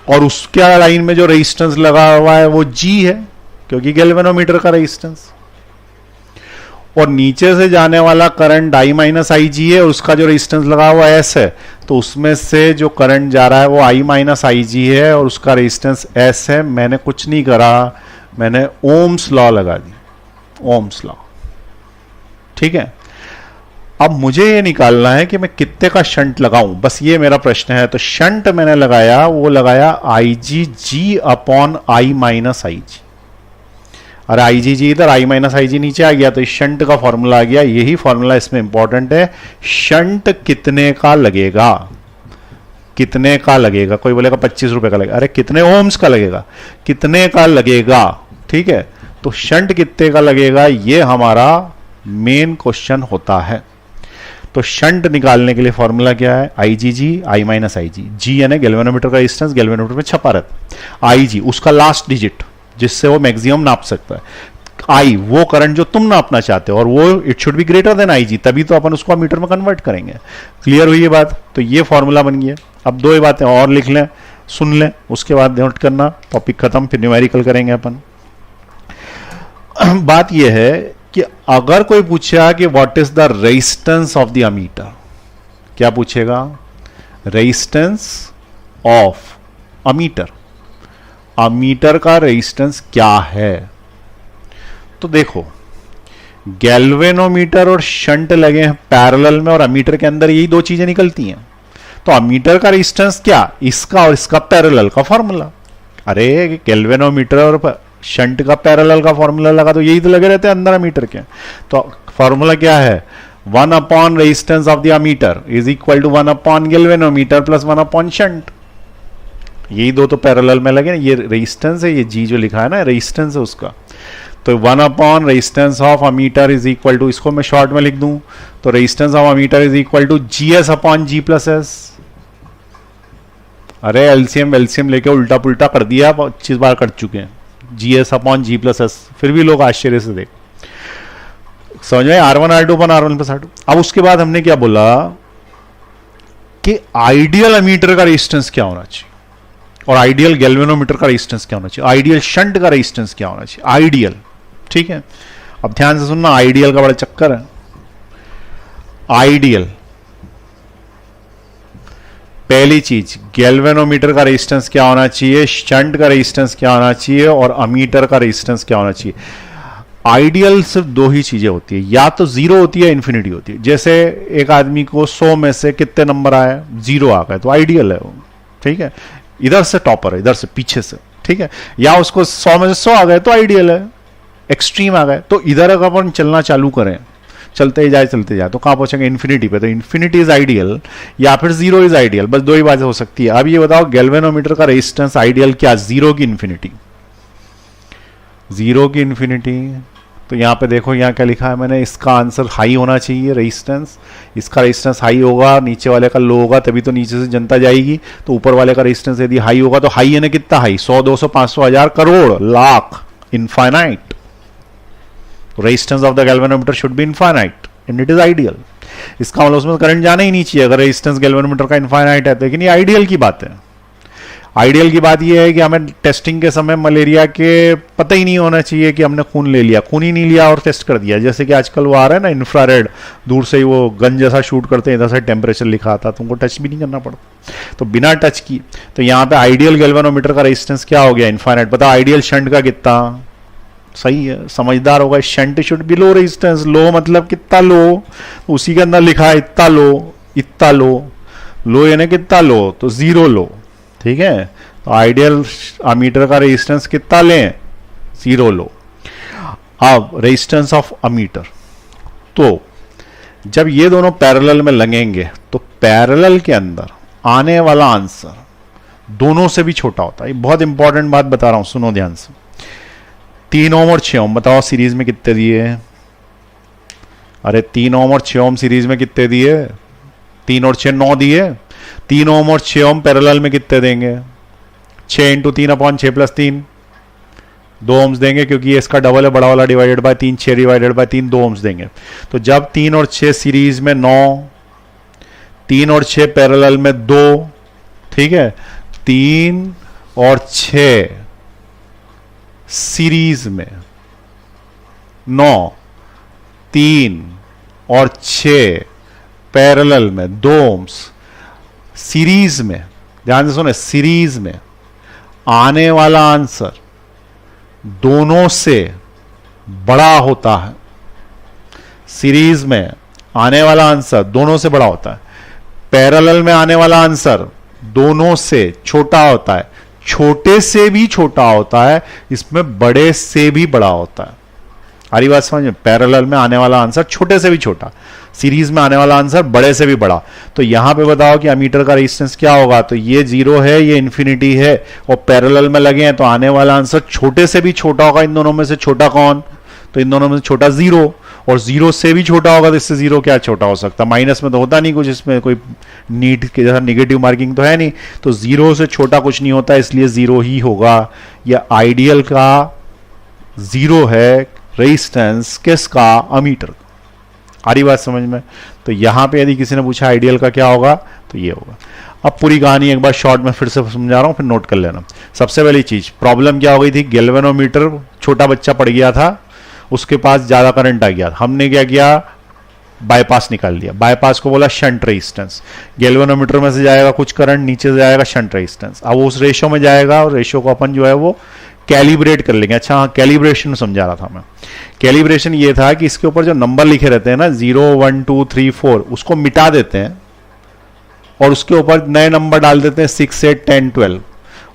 और उसके लाइन में जो रेजिस्टेंस लगा हुआ है वो G है, क्योंकि गैल्वेनोमीटर का रेजिस्टेंस। और नीचे से जाने वाला करंट I माइनस आई जी है, उसका जो रेजिस्टेंस लगा हुआ है S है, तो उसमें से जो करंट जा रहा है वो I माइनस आई जी है और उसका रेजिस्टेंस S है। मैंने कुछ नहीं करा, मैंने ओम्स लॉ लगा दी, ओम्स लॉ। ठीक है, अब मुझे ये निकालना है कि मैं कितने का शंट लगाऊं, बस ये मेरा प्रश्न है। तो शंट मैंने लगाया, वो लगाया आई जी जी अपॉन I माइनस आई जी। अरे आई जी जी इधर, I माइनस आई जी नीचे आ गया, तो शंट का फॉर्मूला आ गया। यही फॉर्मूला इसमें इंपॉर्टेंट है। शंट कितने का लगेगा? कितने का लगेगा? कोई बोलेगा 25 रुपए का लगेगा। अरे कितने ओम्स का लगेगा? कितने का लगेगा? ठीक है, तो शंट कितने का लगेगा, ये हमारा मेन क्वेश्चन होता है। तो शंट निकालने के लिए फॉर्मूला क्या है? आई जी जी, I माइनस आई जी। जी यानी गैल्वेनोमीटर का रेजिस्टेंस, गैल्वेनोमीटर में छपा रहता है। आई जी उसका लास्ट डिजिट जिससे वो मैक्सिमम नाप सकता है। आई वो करंट जो तुम नापना चाहते हो, और वो it should be greater than I G, तभी तो अपन उसको मीटर में कन्वर्ट करेंगे। क्लियर हुई ये बात? तो ये फॉर्मूला बन गया। अब दो ही बातें और लिख लें, सुन लें, उसके बाद नोट करना, टॉपिक खत्म, फिर न्यूमेरिकल करेंगे अपन। बात यह है कि अगर कोई पूछा कि what is the resistance of the ammeter, क्या पूछेगा? रेजिस्टेंस ऑफ अमीटर, अमीटर का रेजिस्टेंस क्या है? तो देखो, गैल्वेनोमीटर और शंट लगे हैं पैरेलल में, और अमीटर के अंदर यही दो चीजें निकलती हैं। तो अमीटर का रेजिस्टेंस क्या? इसका और इसका पैरेलल का फॉर्मूला। अरे गैल्वेनोमीटर और शंट का पैरेलल का फॉर्मूला लगा तो यही तो लगे रहते हैं अंदर अमीटर के। तो फॉर्मूला क्या है? 1 upon resistance of the ammeter is equal to 1 upon galvanometer plus 1 upon shunt. यही दो तो पैरेलल में लगे ना। ये रेजिस्टेंस है, ये जी जो लिखा है ना रेजिस्टेंस है उसका। तो 1 upon resistance of ammeter is equal to, इसको मैं शॉर्ट में लिख दूं तो resistance of ammeter is equal to GS upon G plus S। अरे एलसीएम वेलसीएम लेके उल्टा पुल्टा कर दिया, 25 बार कर चुके हैं। GS upon G plus S, फिर भी लोग आश्चर्य से देख समझ में। R1 R2 upon R1 plus R2। अब उसके बाद हमने क्या बोला कि आइडियल अमीटर का रेजिस्टेंस क्या होना चाहिए और आइडियल गैल्वेनोमीटर का रेजिस्टेंस क्या होना चाहिए, आइडियल शंट का रेजिस्टेंस क्या होना चाहिए। आइडियल, ठीक है, अब ध्यान से सुनना, आइडियल का बड़ा चक्कर है। आइडियल पहली चीज, गैल्वेनोमीटर का रेजिस्टेंस क्या होना चाहिए, शंट का रेजिस्टेंस क्या होना चाहिए और अमीटर का रेजिस्टेंस क्या होना चाहिए। आइडियल सिर्फ दो ही चीजें होती है, या तो जीरो होती है इन्फिनिटी होती है। जैसे एक आदमी को 100 में से कितने नंबर आए, 0 आ गए, तो आइडियल है वो, ठीक है। इधर से टॉपर है, इधर से पीछे से, ठीक है। या उसको 100 में से 100 आ गए तो आइडियल है, एक्सट्रीम आ गए। तो इधर अगर अपन चलना चालू करें, चलते ही जाए चलते जाए, तो कहां पहुंचेंगे, इन्फिनिटी पे। तो इन्फिनिटी इज आइडियल या फिर 0 इज आइडियल, बस दो ही बातें हो सकती है। अब ये बताओ गैल्वेनोमीटर का रेजिस्टेंस आइडियल क्या, 0 की इन्फिनिटी, 0 की इन्फिनिटी। तो यहां पे देखो, यहां क्या लिखा है मैंने, इसका आंसर हाई होना चाहिए रेजिस्टेंस। इसका रेजिस्टेंस हाई होगा, नीचे वाले का लो होगा, तभी तो नीचे से जनता जाएगी। तो ऊपर वाले का रेजिस्टेंस यदि हाई होगा तो हाई यानी कितना high, 100, 200, 500, 1000, crore, lakh, infinite. Resistance of the galvanometer should be infinite and it is ideal. इसका मतलब उसमें करंट जाना ही नहीं चाहिए अगर रेजिस्टेंस गैल्वेनोमीटर का इनफाइनाइट है तो। लेकिन ये आइडियल की बात है। आइडियल की बात यह है कि हमें टेस्टिंग के समय मलेरिया के पता ही नहीं होना चाहिए कि हमने खून ले लिया, खून ही नहीं लिया और टेस्ट कर दिया। जैसे कि आजकल वो आ रहा है ना इंफ्रारेड, दूर से ही वो गन जैसा शूट करते हैं, इधर से टेम्परेचर लिखा आता, तुमको टच भी नहीं करना पड़ता, तो बिना टच की। तो यहाँ पे आइडियल गैल्वेनोमीटर का रेजिस्टेंस क्या हो गया, इनफाइनाइट। बताओ आइडियल शंट का कितना, सही है, समझदार होगा। Shunt should be low resistance, low मतलब कितना लो, उसी के अंदर लिखा है इतना लो, इतना लो, लो यानी कितना लो, तो 0 लो, ठीक है। तो आइडियल अमीटर का रेजिस्टेंस कितना लें, 0 लो। अब रेजिस्टेंस ऑफ अमीटर, तो जब ये दोनों पैरेलल में लगेंगे तो पैरेलल के अंदर आने वाला आंसर दोनों से भी छोटा होता है। बहुत इंपॉर्टेंट बात बता रहा हूं, सुनो ध्यान से। 3 ओम और 6 ओम बताओ सीरीज में कितने दिए, अरे 3 ओम और 6 ओम सीरीज में कितने दिए, 3 और 6 9 दिए। 3 ओम और 6 ओम पैरेलल में कितने देंगे, 6 × 3/6 + 3, 2 ओम्स देंगे, क्योंकि ये इसका डबल है, बड़ा वाला divided by 3, 6 divided by 3, 2 ohms देंगे। तो जब 3 और 6 सीरीज में 9, 3 और 6 पैरेलल में 2, ठीक है, 3 और 6 सीरीज में 9, 3 और 6 पैरेलल में 2 ओम्स, सीरीज में, ध्यान से सुने, सीरीज में आने वाला आंसर दोनों से बड़ा होता है। सीरीज में आने वाला आंसर दोनों से बड़ा होता है, पैरेलल में आने वाला आंसर दोनों से छोटा होता है, छोटे से भी छोटा होता है, इसमें बड़े से भी बड़ा होता है। हरी बात समझ में, पैरेलल में आने वाला आंसर छोटे से भी छोटा, सीरीज में आने वाला आंसर बड़े से भी बड़ा। तो यहां पे बताओ कि अमीटर का रेजिस्टेंस क्या होगा, तो ये 0 है, ये इन्फिनिटी है, और पैरेलल में लगे हैं तो आने वाला आंसर छोटे से भी छोटा होगा। इन दोनों में से छोटा कौन, तो इन दोनों में से छोटा 0, और 0 से भी छोटा होगा, तो इससे 0 क्या छोटा हो सकता, माइनस में तो होता नहीं कुछ, इसमें कोई नीट के जैसा निगेटिव मार्किंग तो है नहीं, तो 0 से छोटा कुछ नहीं होता, इसलिए 0 ही होगा। या आइडियल का 0 है रेजिस्टेंस किसका, अमीटर। आ रही बात समझ में। तो यहां पे यदि किसी ने पूछा आइडियल का क्या होगा, तो ये होगा। अब पूरी कहानी एक बार शॉर्ट में फिर से समझा रहा हूं, फिर नोट कर लेना। सबसे पहली चीज, प्रॉब्लम क्या हो गई थी, गैल्वेनोमीटर, छोटा बच्चा पड़ गया था, उसके पास ज्यादा करंट आ गया, हमने क्या किया, बाईपास निकाल दिया। बाईपास को बोला शंट रेजिस्टेंस। गैल्वेनोमीटर में से जाएगा कुछ करंट, नीचे से जाएगा शंट रेजिस्टेंस। अब वो उस रेशो में जाएगा, और रेशो को अपन जो है वो कैलिब्रेट कर लेंगे। अच्छा हाँ, कैलिब्रेशन समझा रहा था मैं। कैलिब्रेशन ये था कि इसके ऊपर जो नंबर लिखे रहते हैं ना, 0 1 2 3 4, उसको मिटा देते हैं और उसके ऊपर नए नंबर डाल देते हैं 6 8 10 12,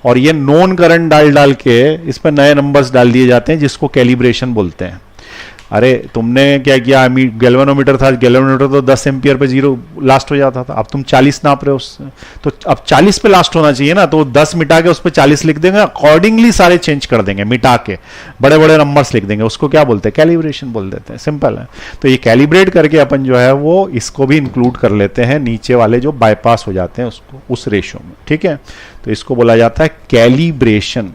और ये नॉन करंट डाल के इस पर नए नंबर्स डाल दिए जाते हैं, जिसको कैलिब्रेशन बोलते हैं। अरे तुमने क्या किया, गैल्वेनोमीटर था, गैल्वेनोमीटर तो 10 एम्पियर पे 0 लास्ट हो जाता था, अब तुम 40 नाप रहे हो उससे, तो अब 40 पे लास्ट होना चाहिए ना, तो 10 मिटा के उस पर 40 लिख देंगे, अकॉर्डिंगली सारे चेंज कर देंगे, मिटा के बड़े बड़े नंबर्स लिख देंगे, उसको क्या बोलते हैं, कैलिब्रेशन बोल देते हैं। सिंपल है। तो ये कैलिब्रेट करके अपन जो है वो इसको भी इंक्लूड कर लेते हैं, नीचे वाले जो बाईपास हो जाते हैं उसको, उस रेशो में, ठीक है। तो इसको बोला जाता है कैलिब्रेशन।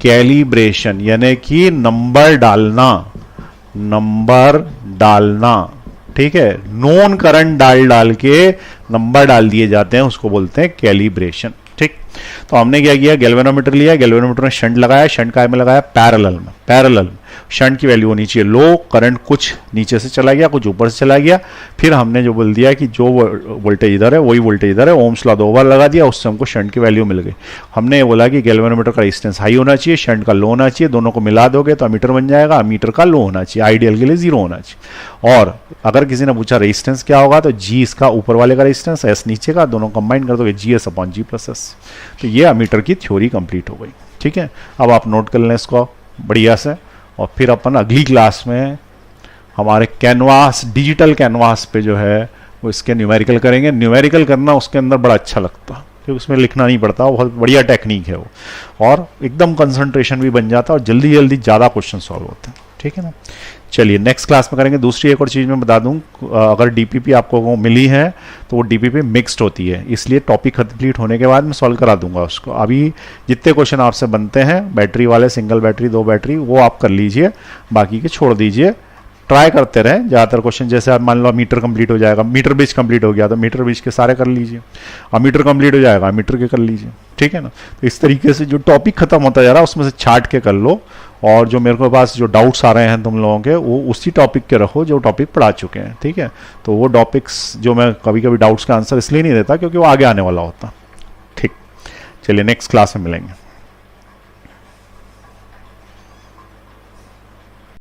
कैलिब्रेशन यानी कि नंबर डालना, ठीक है, नॉन करंट डाल के नंबर डाल दिए जाते हैं, उसको बोलते हैं कैलिब्रेशन, ठीक। तो हमने क्या किया, गैल्वेनोमीटर लिया, गैल्वेनोमीटर में शंट लगाया, शंट काय में लगाया, पैरेलल में। शंट की वैल्यू होनी चाहिए लो, करंट कुछ नीचे से चला गया कुछ ऊपर से चला गया, फिर हमने जो बोल दिया कि जो वोल्टेज इधर है वही वोल्टेज इधर है, ओम्स लॉ 2 बार लगा दिया, उससे हमको शंट की वैल्यू मिल गई। हमने ये बोला कि गैल्वेनोमीटर का रेजिस्टेंस हाई होना चाहिए, शंट का लो होना चाहिए, दोनों को मिला दोगे तो अमीटर बन जाएगा, अमीटर का लो होना चाहिए, आइडियल के लिए 0 होना चाहिए। और अगर किसी ने पूछा रेजिस्टेंस क्या होगा, तो जी इसका ऊपर वाले का रेजिस्टेंस, एस नीचे का, दोनों कंबाइन कर दोगे GS अपॉन G+S। तो ये अमीटर की थ्योरी कंप्लीट हो गई। ठीक है, अब आप नोट कर लें इसको बढ़िया से, और फिर अपन अगली क्लास में हमारे कैनवास, डिजिटल कैनवास पे जो है वो इसके न्यूमेरिकल करेंगे। न्यूमेरिकल करना उसके अंदर बड़ा अच्छा लगता है क्योंकि उसमें लिखना नहीं पड़ता, बहुत बढ़िया टेक्निक है वो, और एकदम कंसंट्रेशन भी बन जाता है और जल्दी जल्दी ज़्यादा क्वेश्चन सॉल्व होते हैं। ठीक है ना, चलिए नेक्स्ट क्लास में करेंगे। दूसरी एक और चीज़ मैं बता दूं, अगर डीपीपी आपको मिली है तो वो डीपीपी मिक्स्ड होती है, इसलिए टॉपिक कंप्लीट होने के बाद मैं सॉल्व करा दूंगा उसको। अभी जितने क्वेश्चन आपसे बनते हैं बैटरी वाले, सिंगल बैटरी 2 बैटरी, वो आप कर लीजिए, बाकी के छोड़ दीजिए, ट्राई करते रहें। ज़्यादातर क्वेश्चन जैसे आप मान लो मीटर कंप्लीट हो जाएगा, मीटर ब्रिज कंप्लीट हो गया तो मीटर ब्रिज के सारे कर लीजिए, मीटर कंप्लीट हो जाएगा मीटर के कर लीजिए। ठीक है ना, तो इस तरीके से जो टॉपिक खत्म होता जा रहा है उसमें से छाट के कर लो, और जो मेरे को पास जो डाउट्स आ रहे हैं तुम लोगों के वो उसी टॉपिक के रखो जो टॉपिक पढ़ा चुके हैं। ठीक है, तो वो टॉपिक्स जो मैं कभी कभी डाउट्स का आंसर इसलिए नहीं देता क्योंकि वो आगे आने वाला होता। ठीक, चलिए नेक्स्ट क्लास में मिलेंगे।